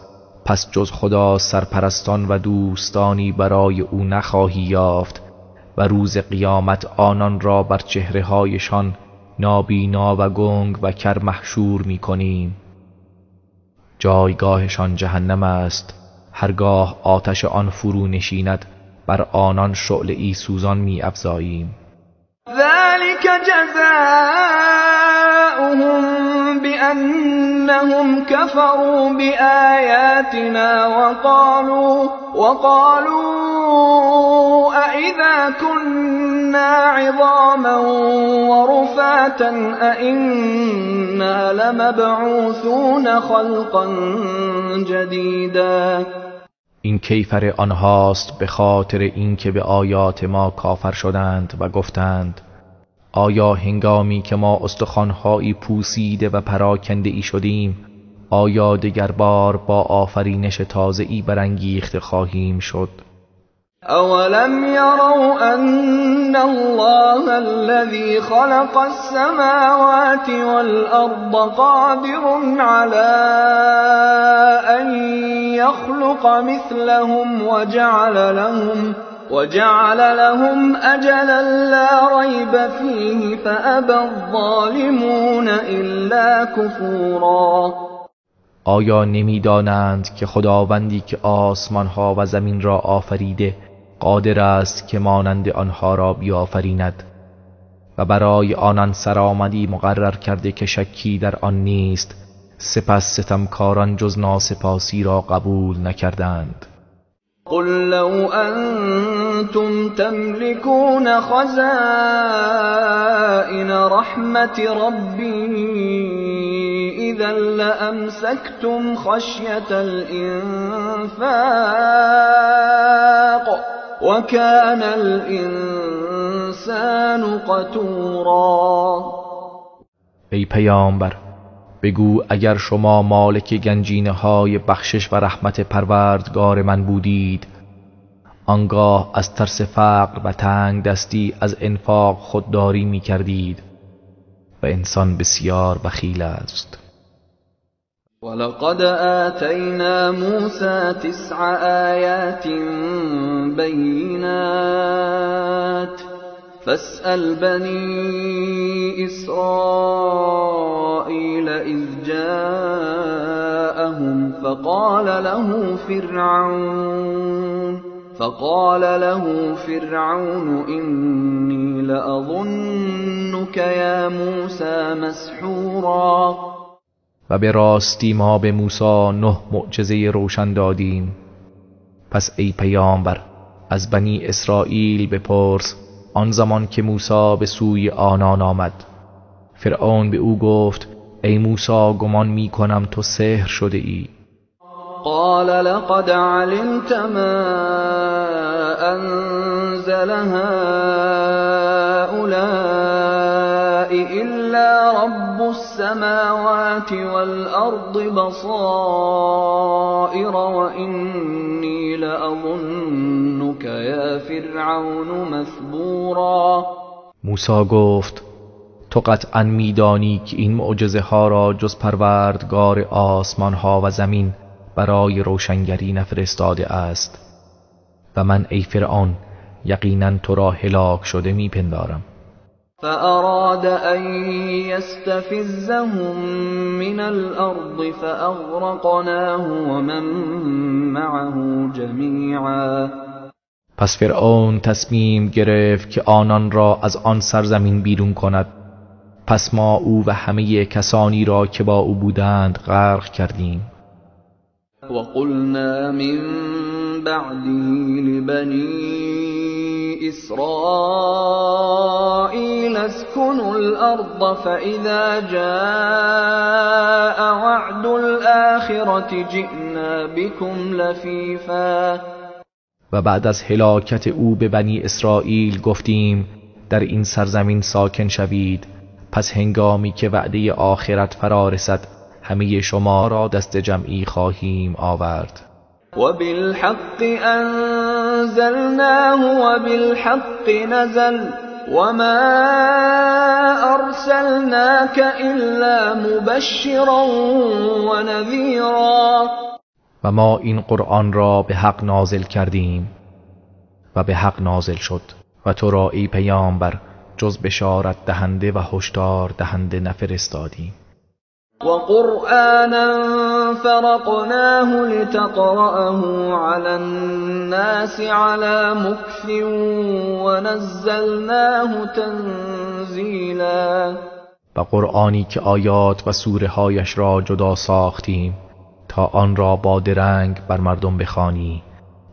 پس جز خدا سرپرستان و دوستانی برای او نخواهی یافت، و روز قیامت آنان را بر چهره‌هایشان نابینا و گنگ و کر محشور می کنیم. جایگاهشان جهنم است، هرگاه آتش آن فرو نشیند بر آنان شعله‌ای سوزان می افزاییم. ذلك جزاؤهم بأنهم كفروا بآياتنا وقالوا أئذا كنا عظاما ورفاتا أئنا لمبعوثون خلقا جديدا. این کیفر آنهاست به خاطر اینکه به آیات ما کافر شدند و گفتند آیا هنگامی که ما استخوان‌هایی پوسیده و پراکنده ای شدیم آیا دگر بار با آفرینش تازه‌ای برانگیخته خواهیم شد؟ أولم يروا أن الله الذي خلق السماوات والأرض قادر على أن يخلق مثلهم وجعل لهم أجلا لا ريب فيه فأبى الظالمون إلا كفورا. آیا نمی‌دانند که خداوندی که آسمان‌ها و زمین را آفریده قادر است که مانند آنها را بیافریند و برای آنان سرآمدی مقرر کرده که شکی در آن نیست، سپس ستمکاران جز ناسپاسی را قبول نکردند. قل لو أنتم تملكون خزائن رحمة ربي إذا لأمسكتم خشية الإنفاق وكان الإنسان قتورا. ای پیامبر بگو اگر شما مالک گنجینه های بخشش و رحمت پروردگار من بودید، آنگاه از ترس فقر و تنگ دستی از انفاق خودداری می کردید و انسان بسیار بخیل است. ولقد آتینا موسى 9 آیات بینات فاسأل بنی اسرائیل اذ جاءهم فقال له فرعون إني لأظنك يا موسى مسحورا. و به راستی ما به موسی 9 معجزه روشن دادیم. پس ای پیامبر از بنی اسرائیل بپرس آن زمان که موسی به سوی آنان آمد. فرعون به او گفت ای موسی گمان می کنم تو سحر شده ای. قال لقد علمت ما أنزل هؤلاء إلا رب السماوات والأرض بصائر وإني لأظنك يا فرعون مثبورا. موسی گفت تو قطعا میدانی که این معجزه ها را جز پروردگار آسمان ها و زمین برای روشنگری نفرستاده است و من ای فرعون یقینا تو را هلاک شده میپندارم. فأراد أن يستفزهم من الأرض فأغرقناه ومن معه جميعا. پس فرعون تصمیم گرفت که آنان را از آن سرزمین بیرون کند. پس ما او و همه کسانی را که با او بودند غرق کردیم. وقلنا من بعده لبني إسرائيل اسكنوا الأرض فإذا جاء وعد الآخرة جئنا بكم لفیفا. و بعد از هلاکت او به بنی اسرائیل گفتیم در این سرزمین ساکن شوید، پس هنگامی که وعده آخرت فرا رسد همه شما را دست جمعی خواهیم آورد. وبالحق أنزلناه وبالحق نزل وما أرسلناك إلا مبشرا ونذيرا. و ما این قرآن را به حق نازل کردیم و به حق نازل شد و تو را ای پیامبر جز بشارت دهنده و هشدار دهنده نفرستادیم. وقرآنا فرقناه لتقرأه على الناس على مكث ونزلناه تنزیلا. و قرآنی که آیات و سوره هایش را جدا ساختیم تا آن را با درنگ بر مردم بخوانی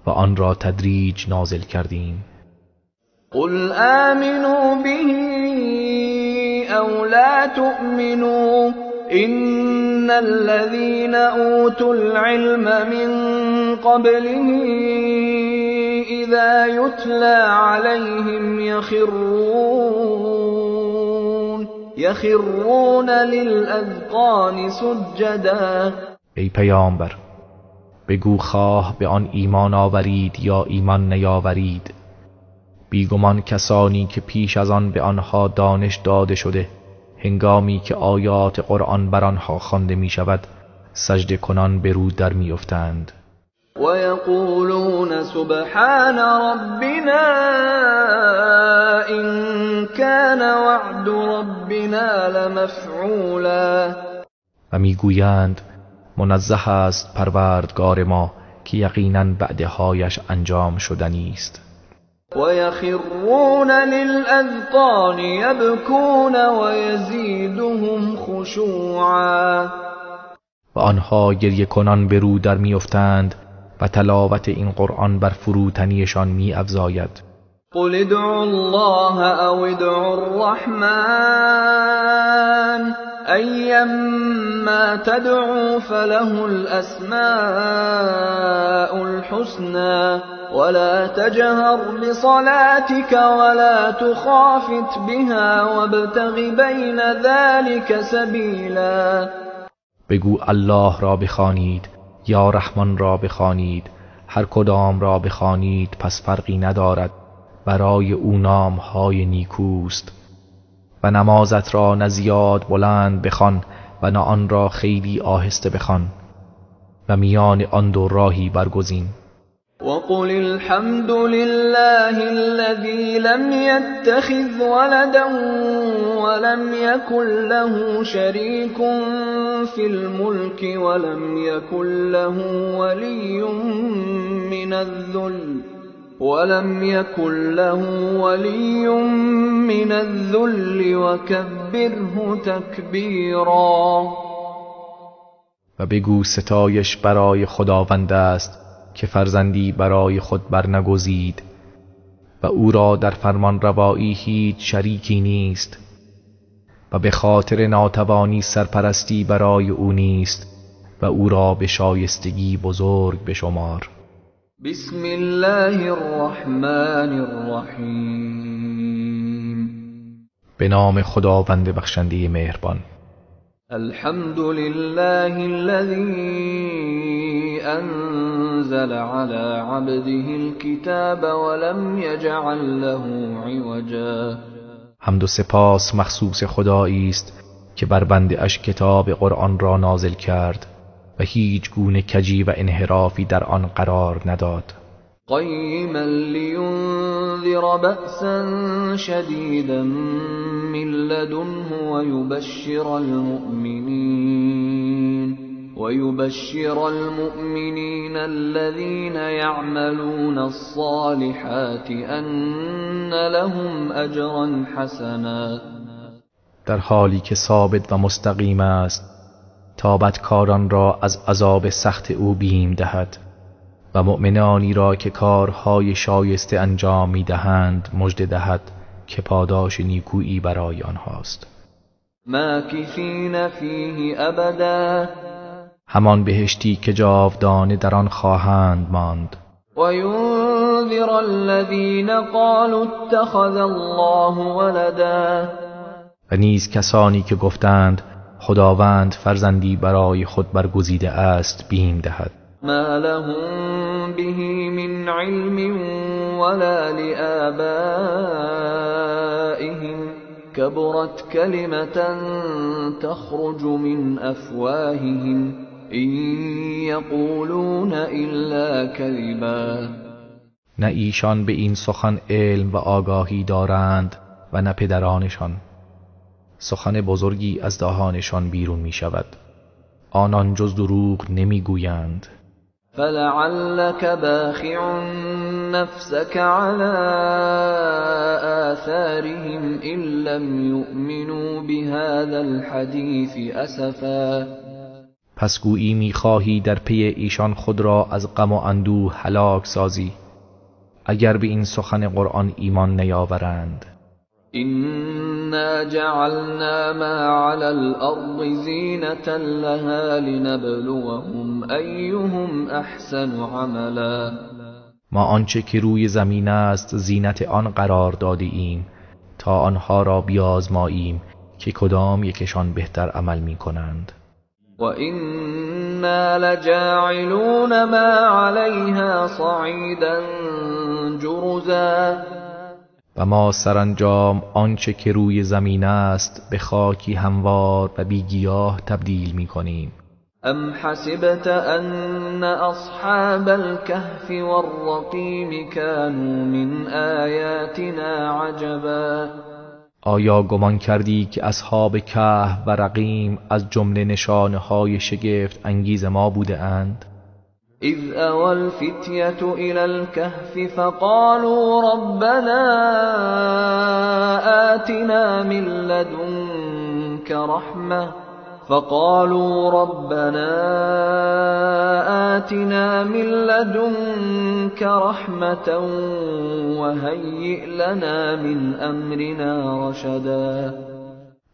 و آن را تدریج نازل کردیم. قل آمنوا به او لا تؤمنوا إن الذين أوتوا العلم من قبله إذا يتلى عليهم يخرون للأذقان سجدا. ای پیامبر بگو خواه به آن ایمان آورید یا ایمان نیاورید، بیگمان کسانی که پیش از آن به آنها دانش داده شده هنگامی که آیات قرآن بر آنها خوانده می شود سجده کنان به رو در می افتند. و یقولون سبحان ربنا این کان وعد ربنا لمفعولا. و می گویند منزه است پروردگار ما که یقینا وعده‌هایش انجام شدنی است. ويخرون للأذقان يبكون ويزيدهم خشوعا. و آنها گریه کنان به رو در می افتند و تلاوت این قرآن بر فروتنیشان می افزاید. قل ادعوا الله او ادعوا الرحمن أيما تدعوا فله الأسماء الحسنى ولا تجهر بصلاتك ولا تخافت بها وابتغ بين ذلك سبيلا. بگو الله را بخوانید یا رحمان را بخوانید، هر کدام را بخوانید پس فرقی ندارد، برای او نام‌های نیکوست. و نمازت را نه زیاد بلند بخوان و نه آن را خیلی آهسته بخوان و میان آن دو راهی برگزین. وقل الحمد لله الذي لم يتخذ ولدا ولم يكن له شريك في الملك ولم يكن له ولي من الذل وكبره تكبيرا. و بگو ستایش برای خداوند است که فرزندی برای خود برنگزید و او را در فرمان روایی هیچ شریکی نیست و به خاطر ناتوانی سرپرستی برای او نیست و او را به شایستگی بزرگ بشمار. بسم الله الرحمن الرحیم. به نام خداوند بخشنده مهربان. الحمد لله الذي أنزل على عبده الكتاب ولم يجعل له عوجا. حمد و سپاس مخصوص خدایی است که بر بنده اش کتاب قرآن را نازل کرد و هیچ گونه کجی و انحرافی در آن قرار نداد. قیما لینذر بأسا شدیدا من لدنه ويبشر المؤمنين الذين يعملون الصالحات أن لهم أجرا حسنا. در حالی که ثابت و مستقیم است تا بدکاران را از عذاب سخت او بیم دهد و مؤمنانی را که کارهای شایسته انجام می‌دهند مژده دهد که پاداش نیکویی برای آنهاست. ماکثین فیه ابدا. همان بهشتی که جاودانه در آن خواهند ماند. و ینذر الذین قالوا اتخذ الله ولدا. و نیز کسانی که گفتند خداوند فرزندی برای خود برگزیده است بیم دهد. ما لهم به من علم ولا لآبائهم كبرت كلمة تخرج من أفواههم إن يقولون إلا كذبا. نه ایشان به این سخن علم و آگاهی دارند و نه پدرانشان. سخن بزرگی از دهانشان بیرون می شود، آنان جز دروغ نمی گویند. فلعلك باخع نفسك على آثارهم إن لم يؤمنوا بهذا الحديث أسفا. پس گویی می‌خواهی در پی ایشان خود را از غم و اندوه هلاک سازی اگر به این سخن قرآن ایمان نیاورند. إنا جعلنا ما على الأرض زينة لها لنبلوهم أيهم أحسن عملا. ما آنچه که روی زمین است زینت آن قرار داده ایم تا آنها را بیازماییم که کدام یکشان بهتر عمل می کنند. و إنا لجاعلون ما عليها صعيدا جرزا. و ما سرانجام آنچه که روی زمین است به خاکی هموار و بیگیاه تبدیل می کنیم. ام حسبت ان اصحاب الكهف والرقیم كانوا من آیاتنا عجبا. آیا گمان کردی که اصحاب کهف و رقیم از جمله نشانه‌های شگفت انگیز ما بوده اند؟ اذ اوى الفتية الى الكهف فقالوا ربنا آتنا من لدنك رحمة وهيئ لنا من امرنا رشدا.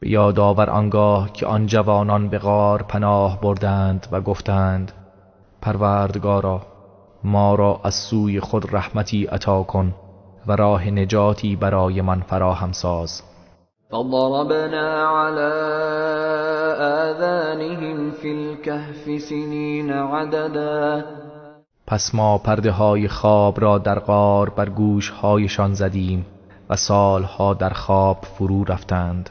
به یاد آور آنگاه که آن جوانان به غار پناه بردند و گفتند پروردگارا ما را از سوی خود رحمتی عطا کن و راه نجاتی برای من فراهم ساز. فضربنا على آذانهم في الكهف سنين عددا. پس ما پرده های خواب را در غار بر گوش هایشان زدیم و سالها در خواب فرو رفتند.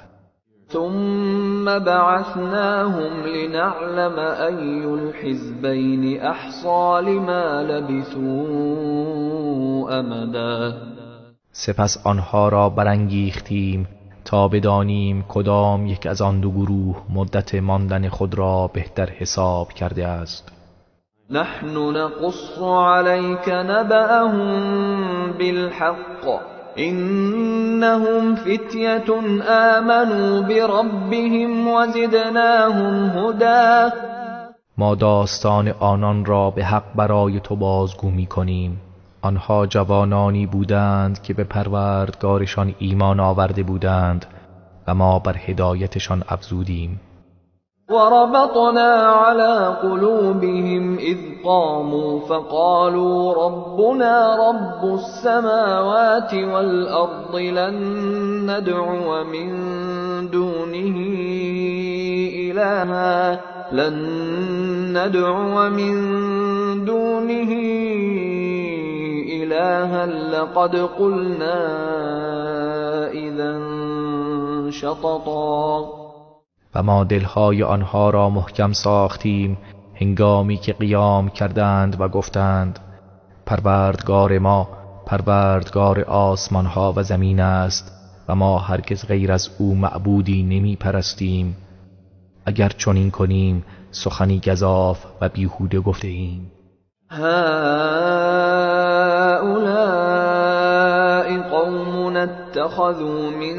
ثم بعثناهم لنعلم أي الحزبين أحصى لما لبثوا امدا. سپس آنها را برانگیختیم تا بدانیم کدام یک از آن دو گروه مدت ماندن خود را بهتر حساب کرده است. نحن نقص عليك نبأهم بالحق إنهم فتية آمنوا بربهم وزدناهم هدى. ما داستان آنان را به حق برای تو بازگو می‌کنیم. آنها جوانانی بودند که به پروردگارشان ایمان آورده بودند و ما بر هدایتشان افزودیم. وربطنا على قلوبهم إذ قاموا فقالوا ربنا رب السماوات والأرض لن ندعو من دونه إلها لقد قلنا إذا شططا. و ما دلهای آنها را محکم ساختیم هنگامی که قیام کردند و گفتند پروردگار ما پروردگار آسمانها و زمین است و ما هرگز غیر از او معبودی نمی پرستیم. اگر چنین کنیم سخنی گزاف و بیهوده گفته ایم. هؤلاء قوم اتخذوا من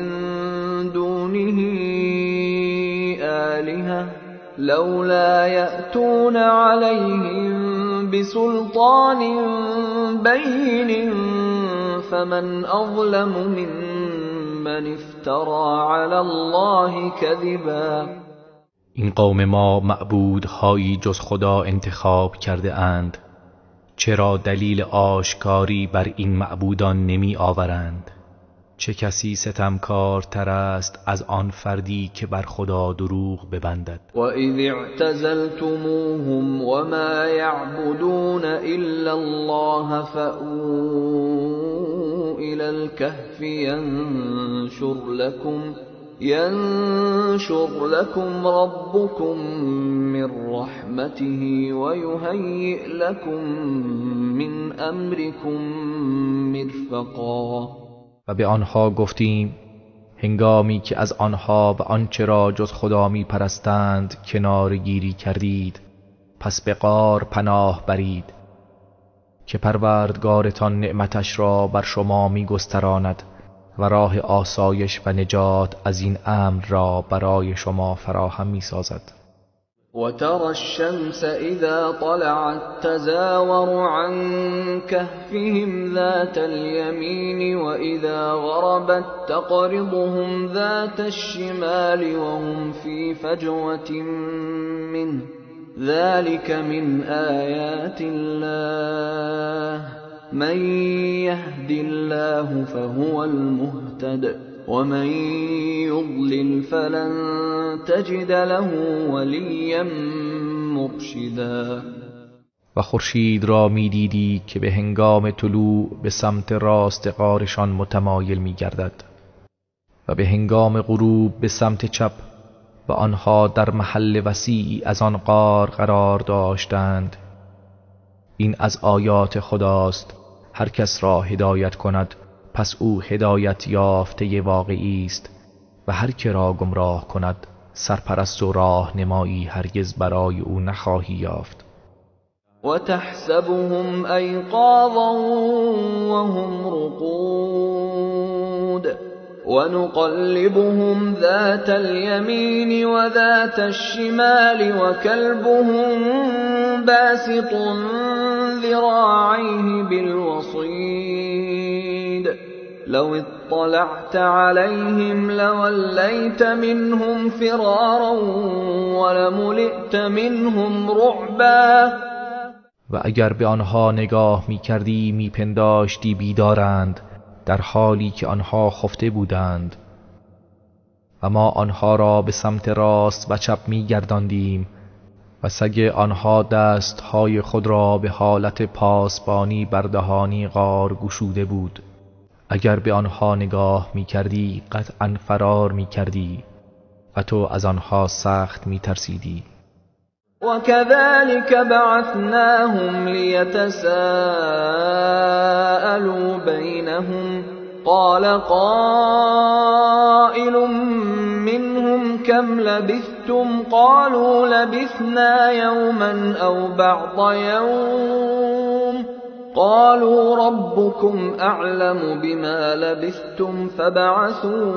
دونه آلهة لولا يأتون عليهم بسلطان بين فمن أظلم ممن افترى على الله كذبا. این قوم ما معبودهایی جز خدا انتخاب کرده اند. چرا دلیل آشکاری بر این معبودان نمی آورند؟ چه کسی ستمکارتر است از آن فردی که بر خدا دروغ ببندد. و اذ اعتزلتموهم وما يعبدون الا الله فأووا الى الكهف ينشر لكم ربكم من رحمته ويهيئ لكم من امركم مرفقا. و به آنها گفتیم هنگامی که از آنها و آنچه را جز خدا می پرستند کنار گیری کردید پس به غار پناه برید که پروردگارتان نعمتش را بر شما می گستراند و راه آسایش و نجات از این امر را برای شما فراهم می سازد. وترى الشمس إذا طلعت تزاور عن كهفهم ذات اليمين وإذا غربت تقرضهم ذات الشمال وهم في فجوة منه ذلك من آيات الله من يهد الله فهو المهتد ومن يضلل فلن تجد له وليا مرشدا. و خورشید را می دیدی که به هنگام طلوع به سمت راست غارشان متمایل می گردد و به هنگام غروب به سمت چپ و آنها در محل وسیعی از آن غار قرار داشتند. این از آیات خداست. هر کس را هدایت کند پس او هدایت یافته واقعی است و هر که را گمراه کند سرپرست و راهنمایی هرگز برای او نخواهی یافت. وتحسبهم أيقاظا وهم رقود ونقلبهم ذات اليمين وذات الشمال وكلبهم باسط ذراعيه بالوصيد لو اطلعت عليهم لوليت منهم فرارا ولملئت منهم رعبا. و اگر به آنها نگاه می کردی می پنداشتی بیدارند در حالی که آنها خفته بودند و ما آنها را به سمت راست و چپ می گرداندیم و سگ آنها دستهای خود را به حالت پاسبانی بر دهانی غار گشوده بود. اگر به آنها نگاه می کردی قطعا فرار می کردی و تو از آنها سخت می ترسیدی. وكذلك بعثناهم ليتساءلوا بينهم قال قائل منهم كم لبثتم قالوا لبثنا يوما أو بعض يوم قالوا ربكم أعلم بما لبثتم فبعثوا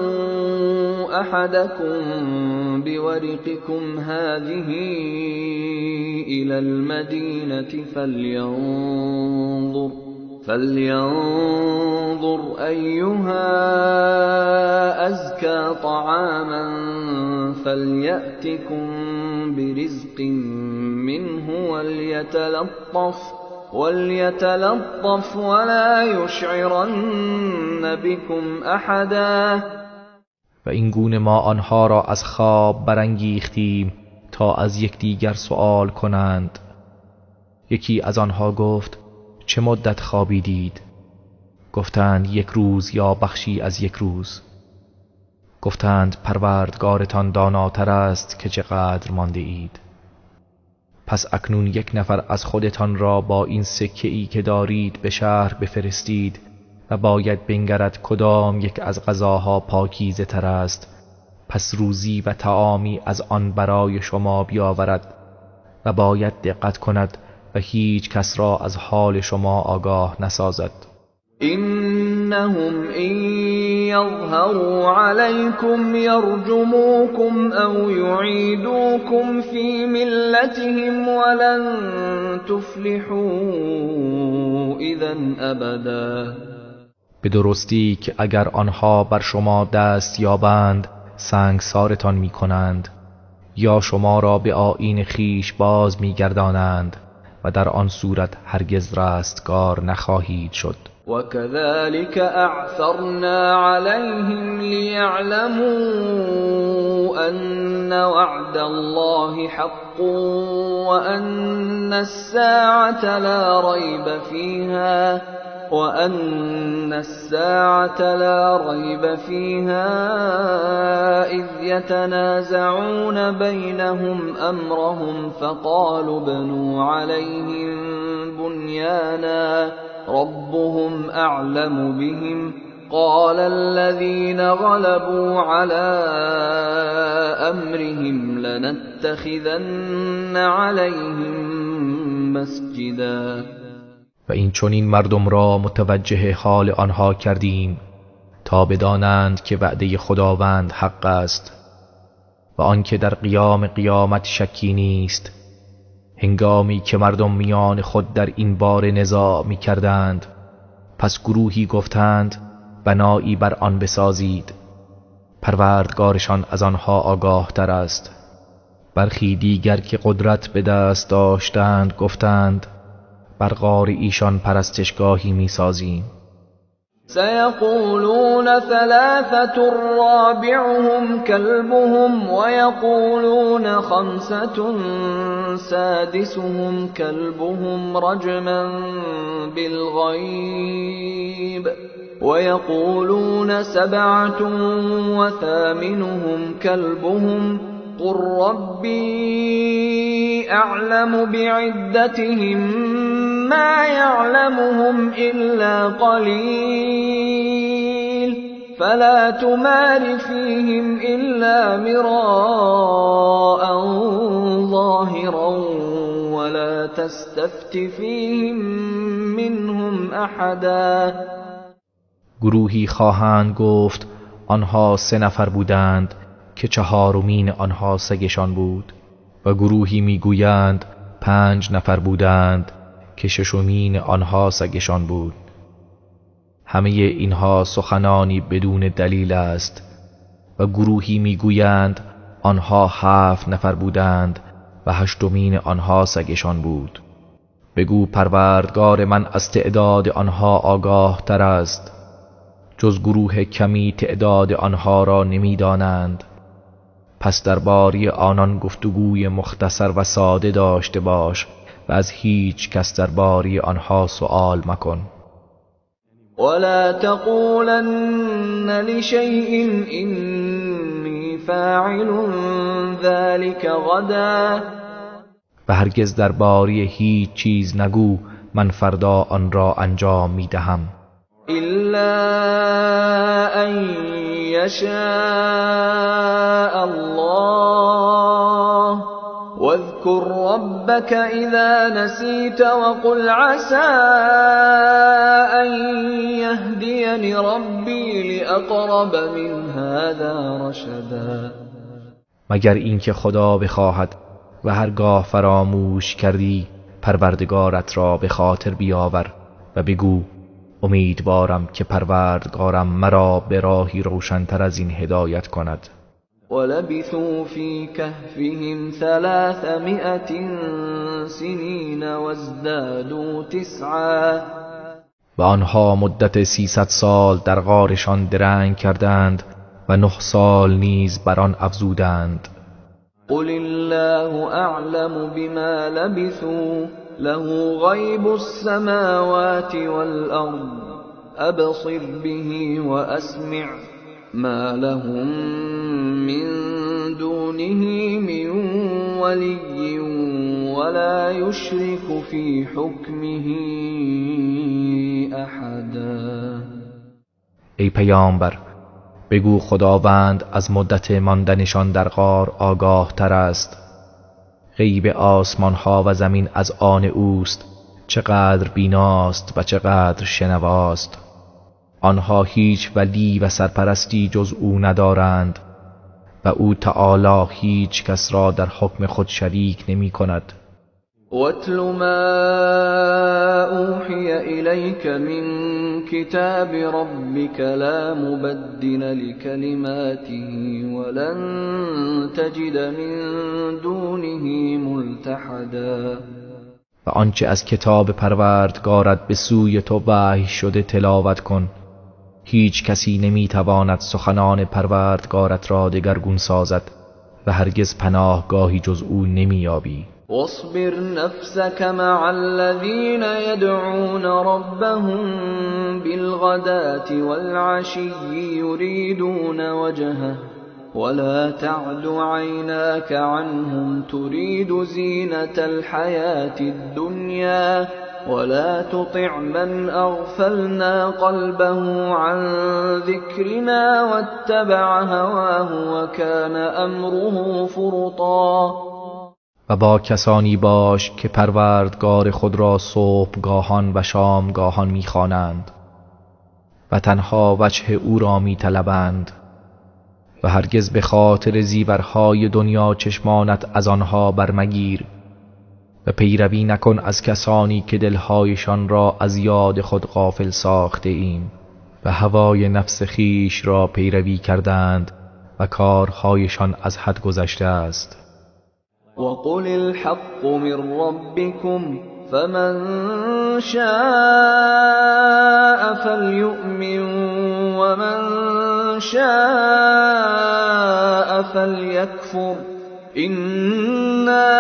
أحدكم بورقكم هذه إلى المدينة فلينظر أيها أزكى طعاما فليأتكم برزق منه وليتلطف ولا يشعرن بكم أحدا. و این گونه ما آنها را از خواب برانگیختیم تا از یکدیگر سؤال کنند. یکی از آنها گفت چه مدت خوابیدید؟ گفتند 1 روز یا بخشی از 1 روز. گفتند پروردگارتان داناتر است که چقدر مانده اید. پس اکنون 1 نفر از خودتان را با این سکه‌ای که دارید به شهر بفرستید و باید بنگرد کدام یک از غذاها پاکیزه تر است، پس روزی و طعامی از آن برای شما بیاورد و باید دقت کند و هیچ کس را از حال شما آگاه نسازد. إنهم إن يظهروا عليكم يرجموكم أو يعيدوكم في ملتهم ولن تفلحوا إذا أبدا. به درستی که اگر آنها بر شما دست یابند سنگسارتان می کنند یا شما را به آیین خیش باز می گردانند و در آن صورت هرگز رستگار نخواهید شد. وكذلك أعثرنا عليهم ليعلموا أن وعد الله حق وأن الساعة لا ريب فيها إذ يتنازعون بينهم أمرهم فقالوا ابنوا عليهم بنيانا ربهم أعلم بهم قال الذين غلبوا على أمرهم لنتخذن عليهم مسجدا. و این چنین مردم را متوجه حال آنها کردیم تا بدانند که وعده خداوند حق است و آنکه در قیامت شکی نیست. هنگامی که مردم میان خود در این باره نزاع می کردند، پس گروهی گفتند بنایی بر آن بسازید، پروردگارشان از آنها آگاه تر است. برخی دیگر که قدرت به دست داشتند گفتند بر غار ایشان پرستشگاهی می سازیم. سيقولون 3 رابعهم كلبهم ويقولون 5 سادسهم كلبهم رجما بالغيب ويقولون 7 وثامنهم كلبهم قل ربي أعلم بعدتهم ما يعلمهم إلا قليل فلا تمار فيهم إلا مراء ظاهرا ولا تستفت فيهم منهم أحدا. گروهی خواهند گفت آنها 3 نفر بودند که 4مین آنها سگشان بود و گروهی میگویند 5 نفر بودند که 6مین آنها سگشان بود. همه اینها سخنانی بدون دلیل است. و گروهی میگویند آنها 7 نفر بودند و 8مین آنها سگشان بود. بگو پروردگار من از تعداد آنها آگاه تر است. جز گروه کمی تعداد آنها را نمیدانند. پس درباره آنان گفتگوی مختصر و ساده داشته باش و از هیچ کس درباره آنها سؤال مکن. ولا تقولن لشيء إني فاعل ذلك غدا و هرگز درباره هیچ چیز نگو من فردا آن را انجام می دهم إلا أن يشاء الله واذكر ربك إذا نسيت وقل عسى أن يهديني ربي لأقرب من هذا رشدا. مگر اینکه خدا بخواهد و هرگاه فراموش کردی پروردگارت را به خاطر بیاور و بگو امیدوارم که پروردگارم مرا به راهی روشن‌تر از این هدایت کند. ولبثوا في كهفهم 300 سنين وازدادوا 9 و آنها مدت 300 سال در غارشان درنگ کردند و 9 سال نیز بر آن افزودند. قل الله اعلم بما لبثوا له غیب السماوات والارض ابصر به واسمع ما لهم من دونه من ولي ولا يشرك في حكمه احدا. ای پیامبر بگو خداوند از مدت ماندنشان در غار آگاه تر است. غیب آسمان ها و زمین از آن اوست، چقدر بیناست و چقدر شنواست. آنها هیچ ولی و سرپرستی جز او ندارند و او تعالی هیچ کس را در حکم خود شریک نمی کند. وَاتْلُ مَا أُوحِيَ إِلَيْكَ مِنْ كِتَابِ رَبِّكَ لَا مُبَدِّلَ لِكَلِمَاتِهِ وَلَنْ تَجِدَ مِنْ دُونِهِ مُلْتَحَدًا. و آنچه از کتاب پروردگارت به سوی تو وحی شده تلاوت کن. هیچ کسی نمیتواند سخنان پروردگارت را دگرگون سازد و هرگز پناهگاهی جز او نمیابی. واصبر نفسك مع الذين يدعون ربهم بالغداة والعشي يريدون وجهه ولا تعد عيناك عنهم تريد زينة الحياة الدنيا ولا تطع من أغفلنا قلبه عن ذكرنا واتبع هواه وكان أمره فرطا. و با کسانی باش که پروردگار خود را صبحگاهان و شامگاهان می‌خوانند و تنها وجه او را می‌طلبند و هرگز به خاطر زیورهای دنیا چشمانت از آنها برمگیر و پیروی نکن از کسانی که دلهایشان را از یاد خود غافل ساخته ایم و هوای نفس خیش را پیروی کردند و کارهایشان از حد گذشته است. وَقُلِ الْحَقُّ مِنْ رَبِّكُمْ فَمَنْ شَاءَ فَلْيُؤْمِنْ وَمَنْ شَاءَ فَلْيَكْفُرْ إِنَّا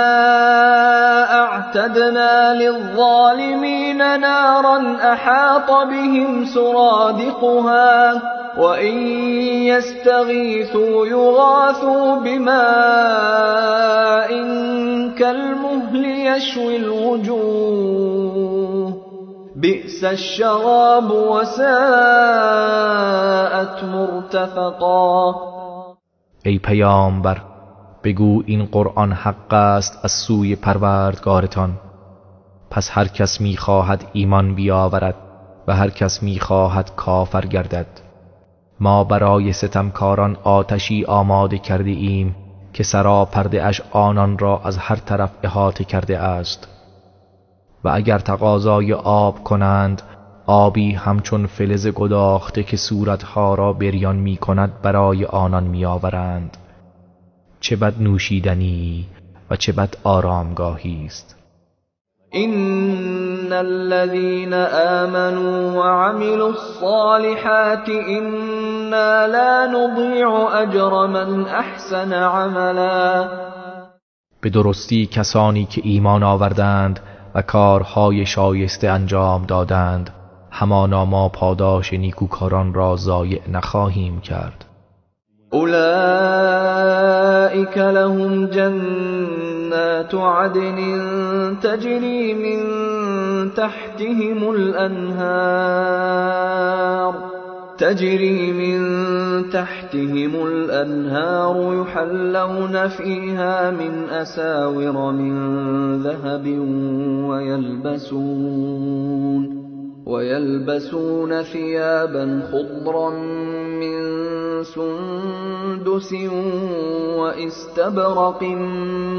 أَعْتَدْنَا لِلظَّالِمِينَ نَارًا أَحَاطَ بِهِمْ سُرَادِقُهَا وَإِنْ يَسْتَغِيثُوا يُغَاثُوا بِمَاءٍ كَالْمُهْلِ يَشْوِي الْوُجُوهَ بِئْسَ الشَّرَابُ وَسَاءَتْ مُرْتَفَقًا. ای پیامبر بگو این قرآن حق است از سوی پروردگارتان. پس هر کس می‌خواهد ایمان بیاورد و هر کس می‌خواهد کافر گردد. ما برای ستمکاران آتشی آماده کرده ایم که سراپرده اش آنان را از هر طرف احاطه کرده است و اگر تقاضای آب کنند آبی همچون فلز گداخته که صورتها را بریان می کند برای آنان می آورند. چه بد نوشیدنی و چه بد آرامگاهی است. إن الذين آمنوا وعملوا الصالحات إن إنا لا نضيع أجر من أحسن عملا. به درستی کسانی که ایمان آوردند و کارهای شایسته انجام دادند، همانا ما پاداش نیکوکاران را ضایع نخواهیم کرد. أولئك لهم جنات عدن تجري من تحتهم الأنهار يحلون فيها من أساور من ذهب ويلبسون ثيابا خضرا من سندس واستبرق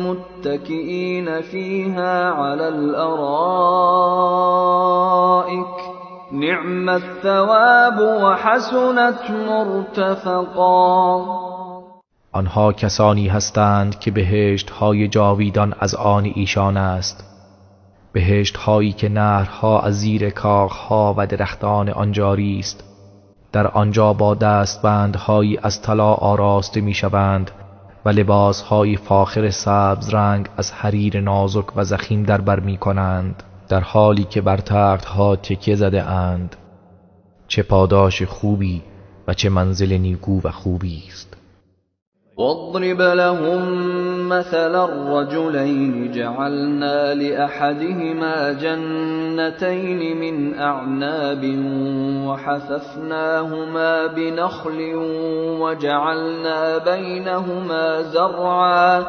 متكئين فيها على الأرائك نعم الثواب وحسنت مرتفقا. آنها کسانی هستند که بهشت‌های جاویدان از آن ایشان است، بهشت‌هایی که نهرها از زیر کاخها و درختان آن جاری است. در آنجا با دستبندهایی از طلا آراسته می‌شوند و لباس‌های فاخر سبز رنگ از حریر نازک و ضخیم در بر می‌کنند، در حالی که بر تخت‌ها تکیه زده اند. چه پاداش خوبی و چه منزل نیکو و خوبی است. واضرب لهم مثل الرجلين جعلنا لأحدهما جنتين من أعناب وحففناهما بنخل وجعلنا بينهما زرعا.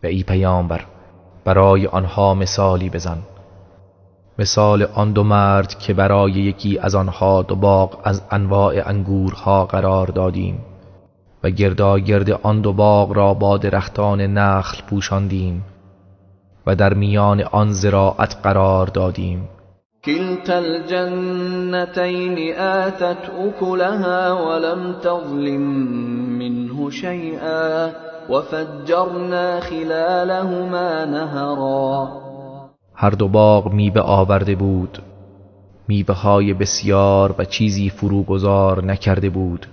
و ای پیامبر، برای آنها مثالی بزن، مثال آن دو مرد که برای یکی از آنها دو باغ از انواع انگورها قرار دادیم و گرداگرد آن دو باغ را با درختان نخل پوشاندیم و در میان آن زراعت قرار دادیم. كلتا الجنتين آتت أكلها ولم تظلم منه شيئا وفجرنا خلالهما نهرا. هر دو باغ میوه آورده بود، میوه‌های بسیار و چیزی فروگذار نکرده بود،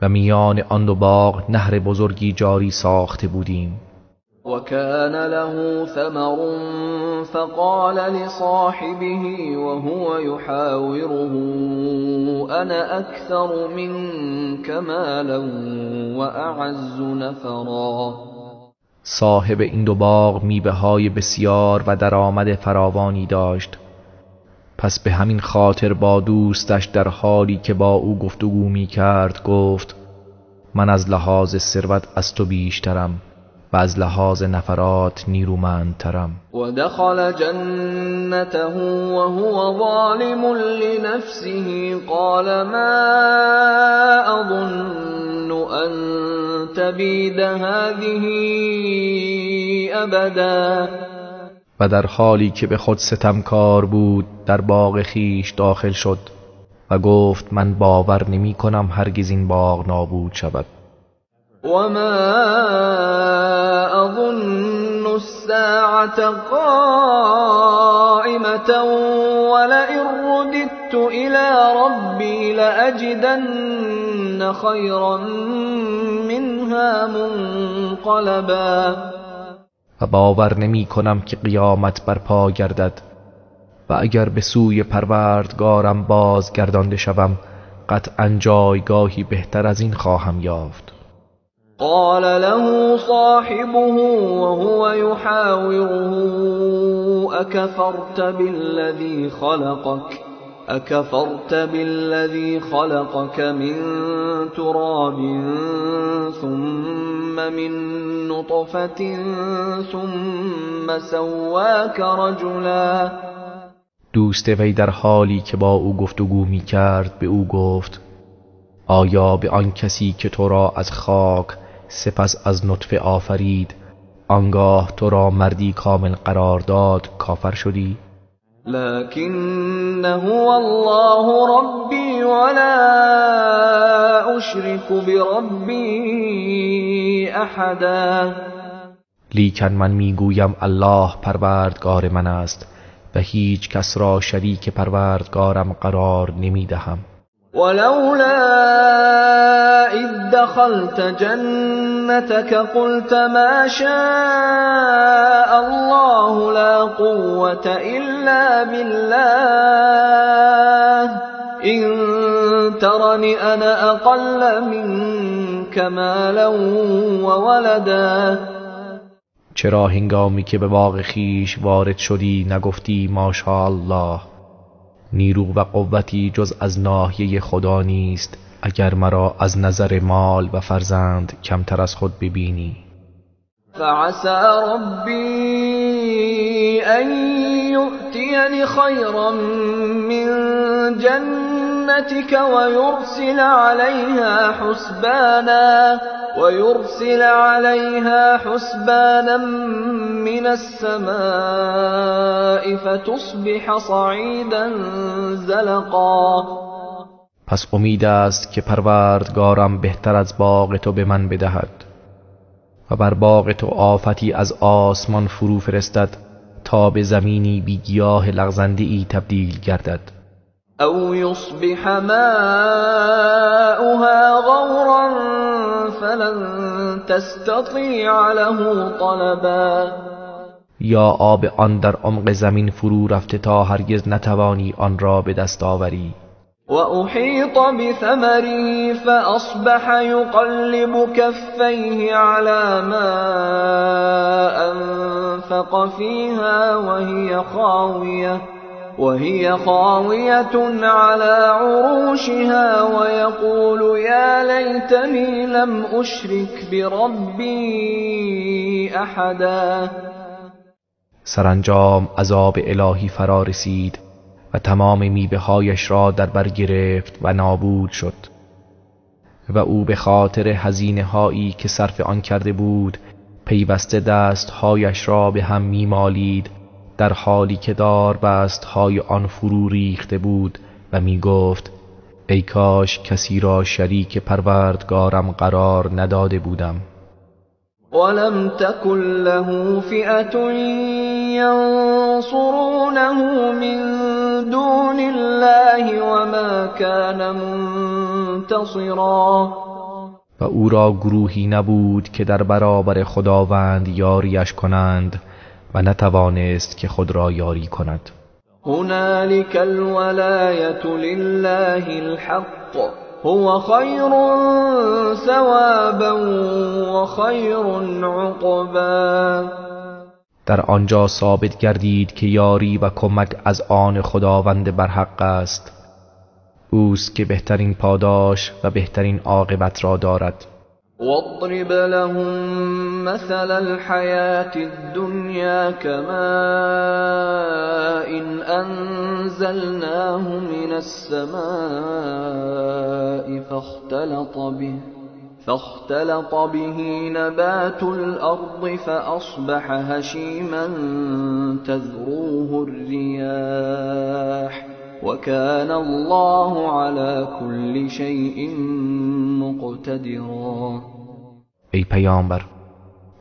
و میان آن دو باغ نهر بزرگی جاری ساخته بودیم. وكان له ثمر فقال لصاحبه وهو يحاوره أنا أكثر منك مالا وأعز نفرا. صاحب این دو باغ میوه‌های بسیار و درآمد فراوانی داشت، پس به همین خاطر با دوستش در حالی که با او گفتگو می کرد گفت من از لحاظ ثروت از تو بیشترم و از لحاظ نفرات نیرومندترم. و دخل جنته وهو ظالم لنفسه قال ما اظن ان تبید هذه ابدا. و در حالی که به خود ستمکار بود در باغ خیش داخل شد و گفت من باور نمی کنم هرگز این باغ نابود شود. و ما اظن الساعة قائمة ولئن رددت الى ربی لأجدن خیرا منها منقلبا. و باور نمی کنم که قیامت برپا گردد و اگر به سوی پروردگارم بازگردانده شوم قطعاً جایگاهی بهتر از این خواهم یافت. قال له صاحبه وهو يحاوره أكفرت بالذي خلقك من تراب ثم من نطفة ثم سواك رجلا. دوست وی در حالی که با او گفتگو می کرد به او گفت آیا به آن کسی که تو را از خاک سپس از نطفه آفرید آنگاه تو را مردی کامل قرار داد کافر شدی؟ لكن هو الله ربي ولا أشرك بربي أحدا. لیکن من میگویم الله پروردگار من است و هیچ کس را شریک پروردگارم قرار نمیدهم. ولولا إذ دخلت جنتك قلت ما شاء الله لا قوة إلا بالله إن ترني أنا أقل منك مالا وولدا. چرا هنگامی که به باغ خیش وارد شدی نگفتی ماشاءالله؟ نیرو و قوتی جز از ناحیه خدا نیست اگر مرا از نظر مال و فرزند کمتر از خود ببینی. فعسى ربي أن يؤتيني خيرا من جنتك ويرسل عليها حسبانا من السماء فتصبح صعيدا زلقا. پس امید است که پروردگارم بهتر از باغ تو به من بدهد و بر باغ تو آفتی از آسمان فرو فرستد تا به زمینی بی گیاه لغزنده ای تبدیل گردد. او یصبح ماؤها غورا فلن تستطیع له طلبا. یا آب آن در عمق زمین فرو رفته تا هرگز نتوانی آن را به دست آوری. وأحيط بثمره فأصبح يقلب كفيه على ما أنفق فيها وهي خاوية على عروشها ويقول يا ليتني لم أشرك بربي أحدا. سرانجام عذاب الهی فرا رسید و تمام میوه‌هایش را در بر گرفت و نابود شد و او به خاطر هزینه‌هایی که صرف آن کرده بود پیوسته دست‌هایش را به هم می‌مالید در حالی که داربست‌های آن فرو ریخته بود و می‌گفت ای کاش کسی را شریک پروردگارم قرار نداده بودم. ولم تكن له فئة ينصرونه من دون الله وما كان منتصرا. و او را گروهی نبود که در برابر خداوند یاریش کنند و نتوانست که خود را یاری کند. هنالك الولاية لله الحق هو خير ثوابا وخير عقبا. در آنجا ثابت گردید که یاری و کمک از آن خداوند برحق است. اوست که بهترین پاداش و بهترین عاقبت را دارد. واضرب لهم مثل الحياة الدنيا كماء أنزلناه من السماء فاختلط به نبات الأرض فأصبح هشيما تذروه الرياح وكان الله على كل شيء مقتدرا. ای پیامبر،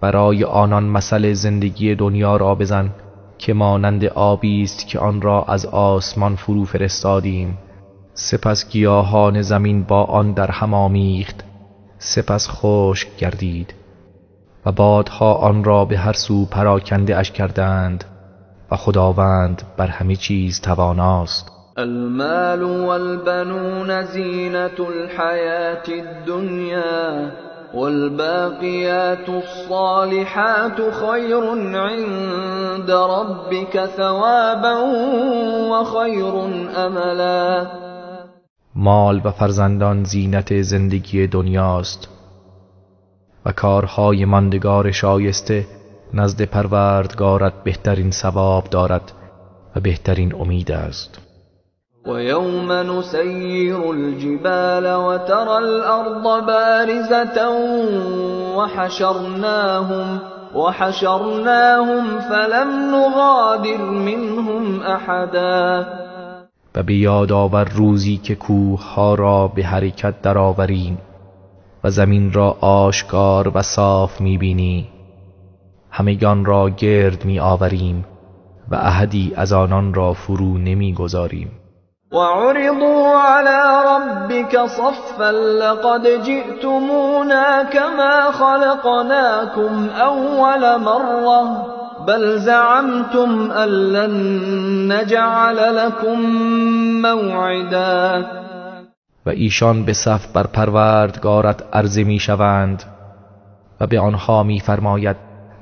برای آنان مثل زندگی دنیا را بزن که مانند آبی است که آن را از آسمان فرو فرستادیم، سپس گیاهان زمین با آن در هم آمیخت، سپس خشک گردید و بادها آن را به هر سو پراکنده اش کردند و خداوند بر همه چیز تواناست. المال والبنون زینة الحياة الدنيا والباقيات الصالحات خير عند ربك ثوابا وخير املا. مال و فرزندان زینت زندگی دنیاست و کارهای ماندگار شایسته نزد پروردگارت بهترین ثواب دارد و بهترین امید است. ويوم نسير الجبال وترى الأرض بارزة وحشرناهم فلم نغادر منهم أحدا. و به یاد آور روزی که کوه‌ها را به حرکت درآوریم و زمین را آشکار و صاف می‌بینی، همگان را گرد می‌آوریم و احدی از آنان را فرو نمی‌گذاریم. وعرضوا على ربك صفا لقد جئتمونا كما خلقناكم أول مرة بل زعمتم أن لن نجعل لكم موعدا. و ایشان به صف بر پروردگارت عرضه می شوند و به آنها می فرماید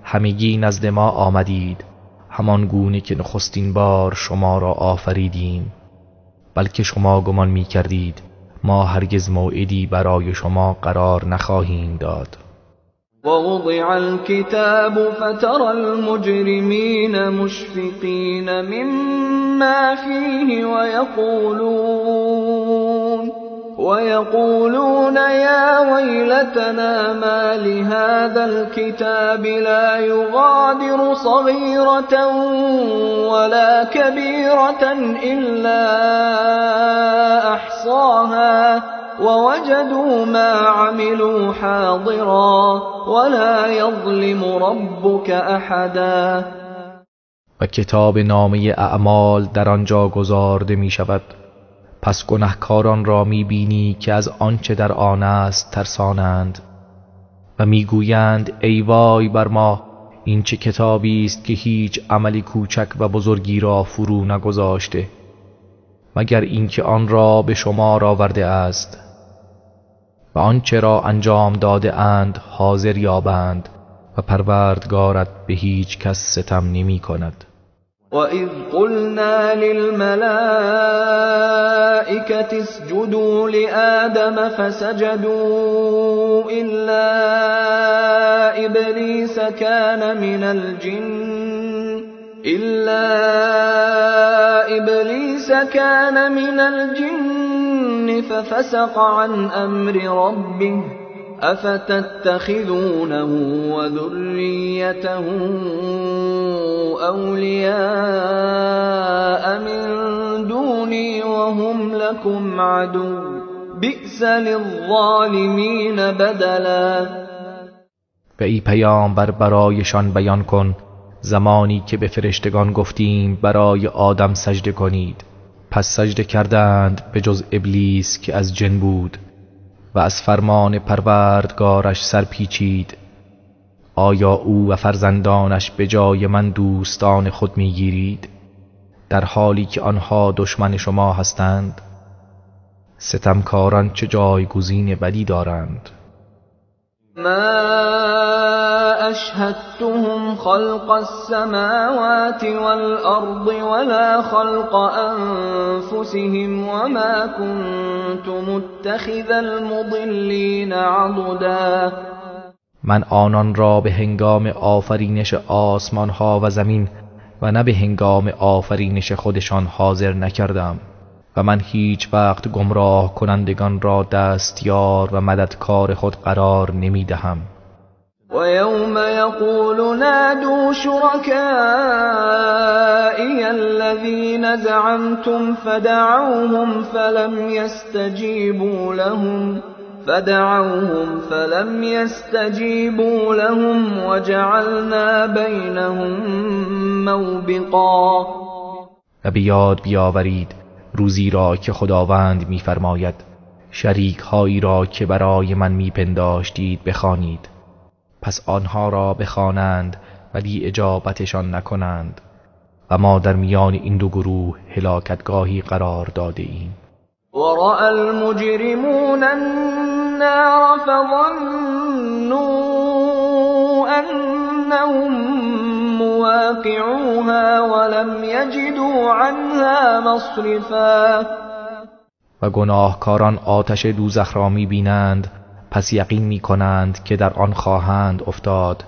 همگی نزد ما آمدید همان گونه که نخستین بار شما را آفریدیم، بلکه شما گمان می کردید ما هرگز موعدی برای شما قرار نخواهیم داد. ووضع الكتاب فترى المجرمين مشفقين مما فيه ويقولون يا ويلتنا ما لهذا الكتاب لا يغادر صغيرة ولا كبيرة إلا أحصاها ووجدوا ما عملوا حاضرا ولا يظلم ربك أحدا. و کتاب نامه اعمال در آنجا گذارده می شود، پس گناهکاران را می بینی که از آنچه در آن است ترسانند و می گویند ای وای بر ما، این چه کتابی است که هیچ عملی کوچک و بزرگی را فرو نگذاشته مگر اینکه آن را به شمار آورده است و آنچه را انجام داده اند حاضر یابند و پروردگارت به هیچ کس ستم نمی کند. وَإِذْ قُلْنَا لِلْمَلَائِكَةِ اسْجُدُوا لِآدَمَ فَسَجَدُوا إِلَّا إِبْلِيسَ كَانَ مِنَ الْجِنِّ فَفَسَقَ عَنْ أَمْرِ رَبِّهِ أَفَتَتَّخِذُونَهُ وَذُرِّيَّتَهُ أَوْلِيَاءَ مِن دُونِي وَهُمْ لَكُمْ عَدُوٌّ بِئْسَ لِلظَّالِمِينَ بَدَلًا. و ای پیامبر برایشان بیان کن زمانی که به فرشتگان گفتیم برای آدم سجده کنید، پس سجده کردند به جز ابلیس که از جن بود و از فرمان پروردگارش سرپیچید. آیا او و فرزندانش به جای من دوستان خود میگیرید در حالی که آنها دشمن شما هستند؟ ستمکاران چه جایگزین بدی دارند. ما أشهدتهم خلق السماوات والأرض ولا خلق أنفسهم وما كنت متخذ المضلين عضدا. من آنان را به هنگام آفرینش آسمان ها و زمین و نه به هنگام آفرینش خودشان حاضر نکردم و من هیچ وقت گمراه کنندگان را دستیار و مددکار خود قرار نمی دهم. و یوم یقول نادوا شرکائی الذین زعمتم فدعوهم فلم يستجيبوا لهم وجعلنا بينهم موبقا. و بیاد بیاورید روزی را که خداوند می‌فرماید شریک هایی را که برای من میپنداشتید بخوانید، پس آنها را بخوانند ولی اجابتشان نکنند و ما در میان این دو گروه هلاکتگاهی قرار داده ایم. ورأى المجرمون النار فظنوا أنهم مواقعوها ولم يجدوا عنها مصرفا. و گناهکاران آتش دوزخ را می‌بینند پس یقین می‌کنند که در آن خواهند افتاد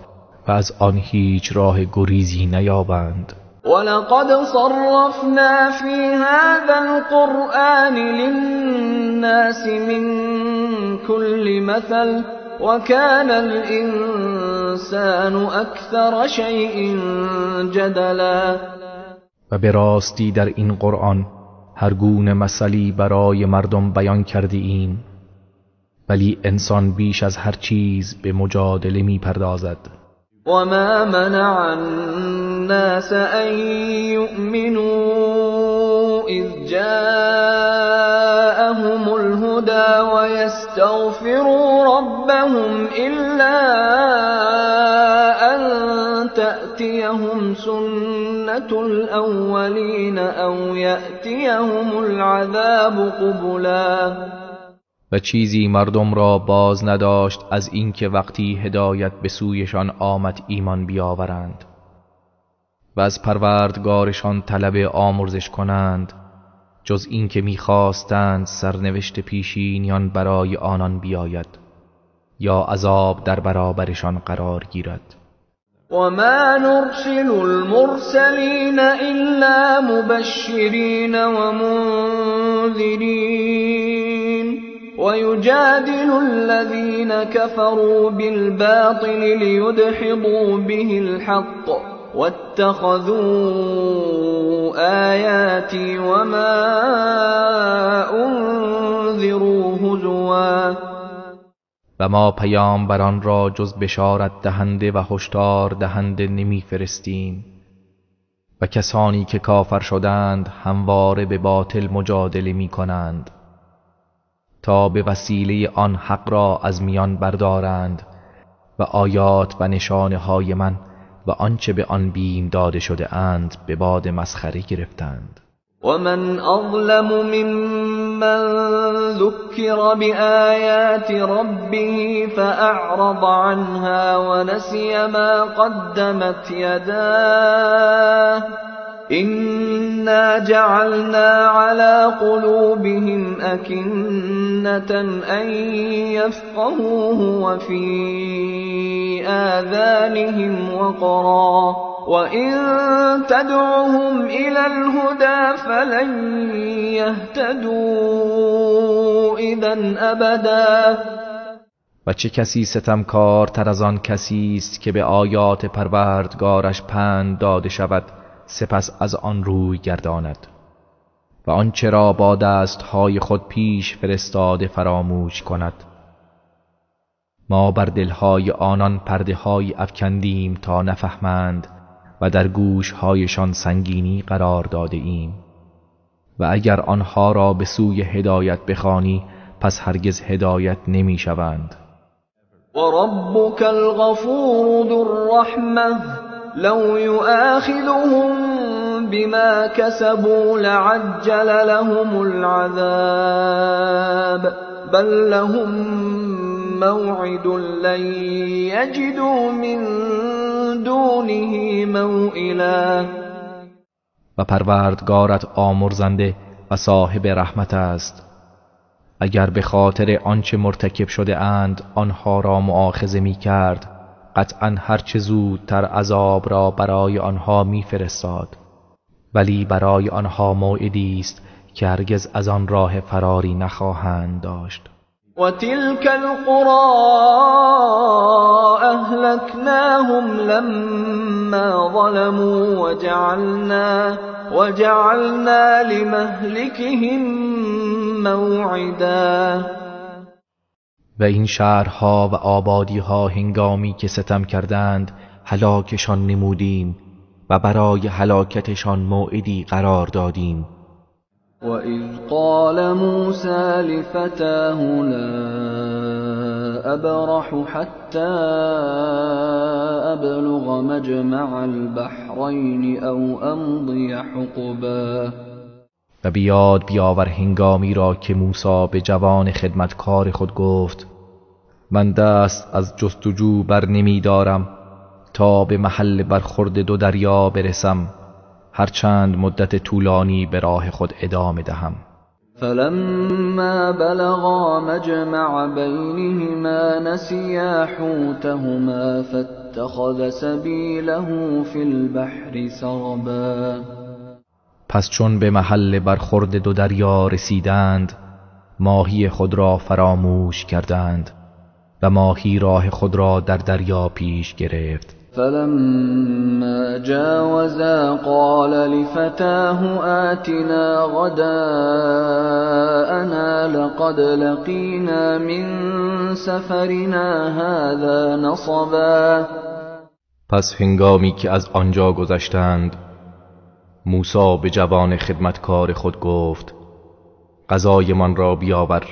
و از آن هیچ راه گریزی نیابند. ولقد صرفنا في هذا القرآن للناس من كل مثل وكان الإنسان أكثر شيء جدلا. و به راستی در این قرآن هر گونه مثلی برای مردم بیان کرده ایم، ولی انسان بیش از هر چیز به مجادله می پردازد. وما منع الناس أن يؤمنوا إذ جاءهم الهدى ويستغفروا ربهم إلا أن تأتيهم سنة الأولين أو يأتيهم العذاب قبلا. و چیزی مردم را باز نداشت از اینکه وقتی هدایت به سویشان آمد ایمان بیاورند و از پروردگارشان طلب آمرزش کنند، جز اینکه می‌خواستند سرنوشت پیشینیان برای آنان بیاید یا عذاب در برابرشان قرار گیرد. وما نرسل المرسلين إلا مبشرين ومنذرين ويجادل الذين كفروا بالباطل ليدحضوا به الحق واتخذوا آياتي وما أنذروا هزوا. و ما پیامبران را جز بشارت دهنده و هشدار دهنده نمی‌فرستیم و کسانی که کافر شدند همواره به باطل مجادله می‌کنند تا به وسیله آن حق را از میان بردارند و آیات و نشانه های من و آنچه به آن بیم داده شده اند به باد مسخره گرفتند. ومن أظلم ممن ذكر بآيات ربه فأعرض عنها ونسي ما قدمت يداه إنا جعلنا على قلوبهم أكنة أن يفقهوه وفي آذانهم وقرا وإن تدعهم إلى الهدى فلن يهتدوا إذا أبدا. و چه کسی ستمکار تر از آن کسی است که به آیات پروردگارش پند داده شود سپس از آن روی گرداند و آنچه را با دستهای خود پیش فرستاده فراموش کند. ما بر دلهای آنان پرده های افکندیم تا نفهمند و در گوشهایشان سنگینی قرار داده ایم و اگر آنها را به سوی هدایت بخوانی پس هرگز هدایت نمی شوند. وربك الغفور ذو الرحمة لو يؤاخذهم بما كسبوا لعجل لهم العذاب بل لهم موعد لن يجدوا من دونه موئلا. و پروردگارت آمرزنده و صاحب رحمت است. اگر به خاطر آنچه مرتکب شده اند آنها را مؤاخذه می کرد قطعا هرچه زودتر عذاب را برای آنها می فرستاد، ولی برای آنها موعدی است که هرگز از آن راه فراری نخواهند داشت. و تلك القرى اهلكناهم لما ظلموا وجعلنا لمهلكهم موعدا. و این شهرها و آبادیها هنگامی که ستم کردند هلاکشان نمودیم و برای هلاکتشان موعدی قرار دادیم. وَإِذْ قَالَ مُوسَى لِفَتَاهُ لَا أَبْرَحُ حَتَّى أَبْلُغَ مَجْمَعَ الْبَحْرَيْنِ أَوْ أَمْضِيَ حُقُبًا. و بیاور هنگامی را که موسی به جوان خدمتکار خود گفت من دست از جستجو بر نمی دارم تا به محل برخورد دو دریا برسم، هرچند مدت طولانی به راه خود ادامه دهم. فلما بلغا مجمع بینهما نسیا حوتهما فاتخذ سبیله فی البحر سربا. پس چون به محل برخورد دو دریا رسیدند ماهی خود را فراموش کردند و ماهی راه خود را در دریا پیش گرفت. فلما جاوزا قال لفتاه آتنا غداءنا لقد لقينا من سفرنا هذا نصبا. پس هنگامی که از آنجا گذشتند موسی به جوان خدمتکار خود گفت غذایمان را بیاور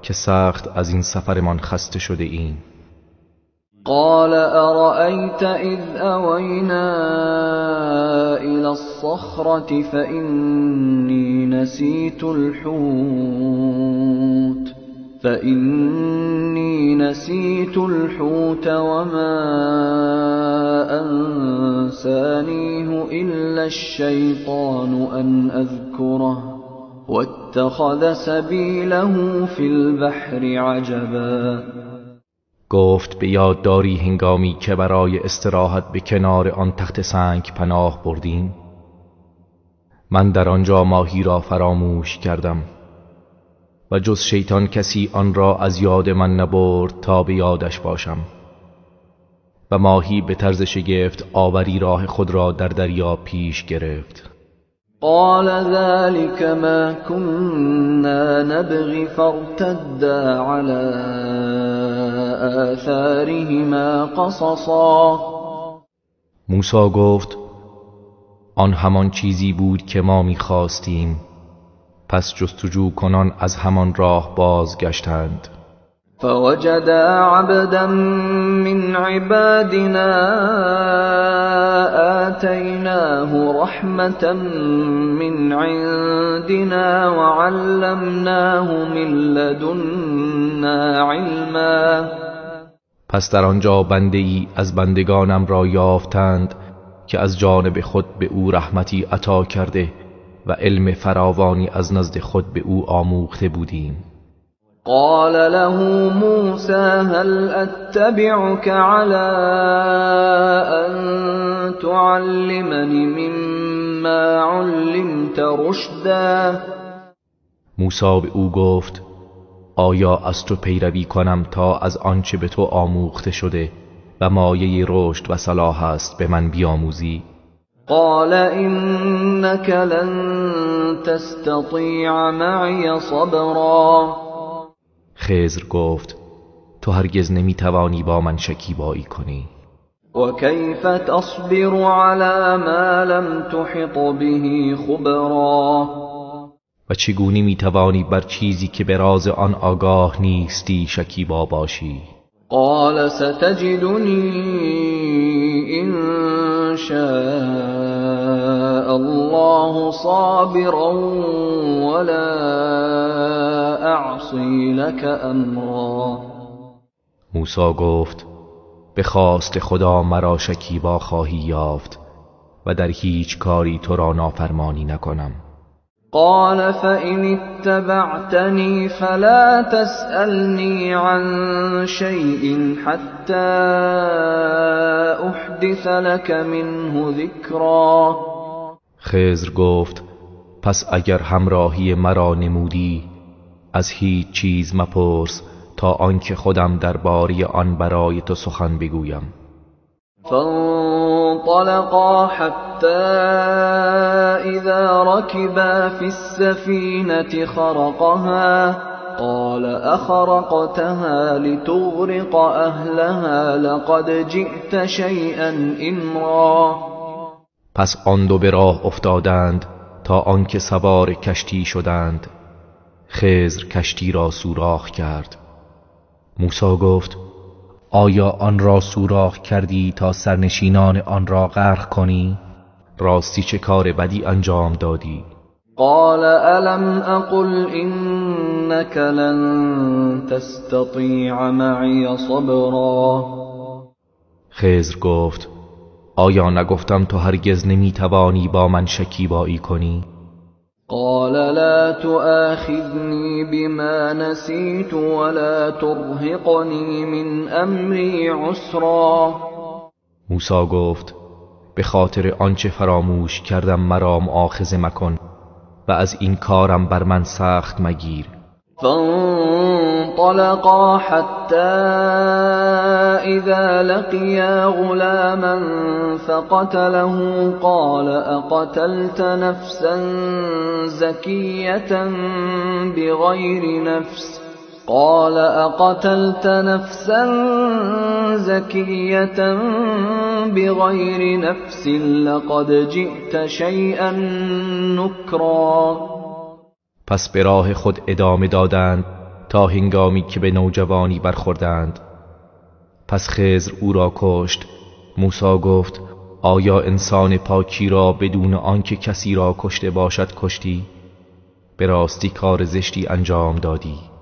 که سخت از این سفرمان خسته شده ایم. قال أرأيت إذ أوينا إلى الصخرة فإني نسيت الحوت وما أنسانيه إلا الشيطان أن أذكره واتخذ سبيله في البحر عجبا. گفت به یاد داری هنگامی که برای استراحت به کنار آن تخت سنگ پناه بردیم؟ من در آنجا ماهی را فراموش کردم و جز شیطان کسی آن را از یاد من نبرد تا به یادش باشم. و ماهی به طرز شگفت آوری راه خود را در دریا پیش گرفت. قال ذلك ما كنا نبغي فارتدا على آثارهما قصصا. موسی گفت آن همان چیزی بود که ما می‌خواستیم، پس جستجو کنان از همان راه بازگشتند. فوجدا عبدا من عبادنا آتيناه رحمة من عندنا وعلمناه من لدنا علما. پس در آنجا بنده ای از بندگانم را یافتند که از جانب خود به او رحمتی عطا کرده و علم فراوانی از نزد خود به او آموخته بودیم. قال له موسى هل أتبعك على أن تعلمني مما علمت رشدا. موسی به او گفت آیا از تو پیروی کنم تا از آنچه به تو آموخته شده و مایه رشد و صلاح است به من بیاموزی؟ قال إنك لن تستطيع معي صبرا. خضر گفت تو هرگز نمیتوانی با من شکیبایی کنی. و کیف تصبر على ما لم تحط به خبرا. و چگونه میتوانی بر چیزی که به راز آن آگاه نیستی شکیبا باشی؟ قال ستجدني إن شاء الله صابرا ولا أعصي لك أمرا. موسی گفت به خواست خدا مرا شکیبا خواهی یافت و در هیچ کاری تو را نافرمانی نکنم. قال فإن اتبعتني فلا تسألني عن شيء حتى أحدث لك منه ذكرا. خضر گفت پس اگر همراهی مرا نمودی از هیچ چیز مپرس تا آنکه خودم درباره آن برای تو سخن بگویم. فانطلقا حتى إذا ركبا في السفينة خرقها قال أخرقتها لتغرق أهلها لقد جئت شيئا إمرا. پس آن دو به راه افتادند تا آنکه سوار کشتی شدند. خضر کشتی را سوراخ کرد. موسی گفت آیا آن را سوراخ کردی تا سرنشینان آن را غرق کنی؟ راستی چه کار بدی انجام دادی؟ قال ألم أقل إنك لن تستطيع معي صبرا. خضر گفت آیا نگفتم تو هرگز نمیتوانی با من شکیبایی کنی؟ قال لا تؤاخذني بما نسيت ولا ترهقني من أمري عسرا. موسی گفت به خاطر آنچه فراموش کردم مرا مؤاخذه مکن و از این کارم بر من سخت مگیر. فانطلقا حتى إذا لقيا غلاما فقتله قال أقتلت نفسا زكية بغير نفس قال اقتلت نفسا زكية بغير نفس لقد جئت شيئا نکرا. پس به راه خود ادامه دادند تا هنگامی که به نوجوانی برخوردند. پس خضر او را کشت. موسی گفت آیا انسان پاکی را بدون آنکه کسی را کشته باشد کشتی؟ به راستی کار زشتی انجام دادی.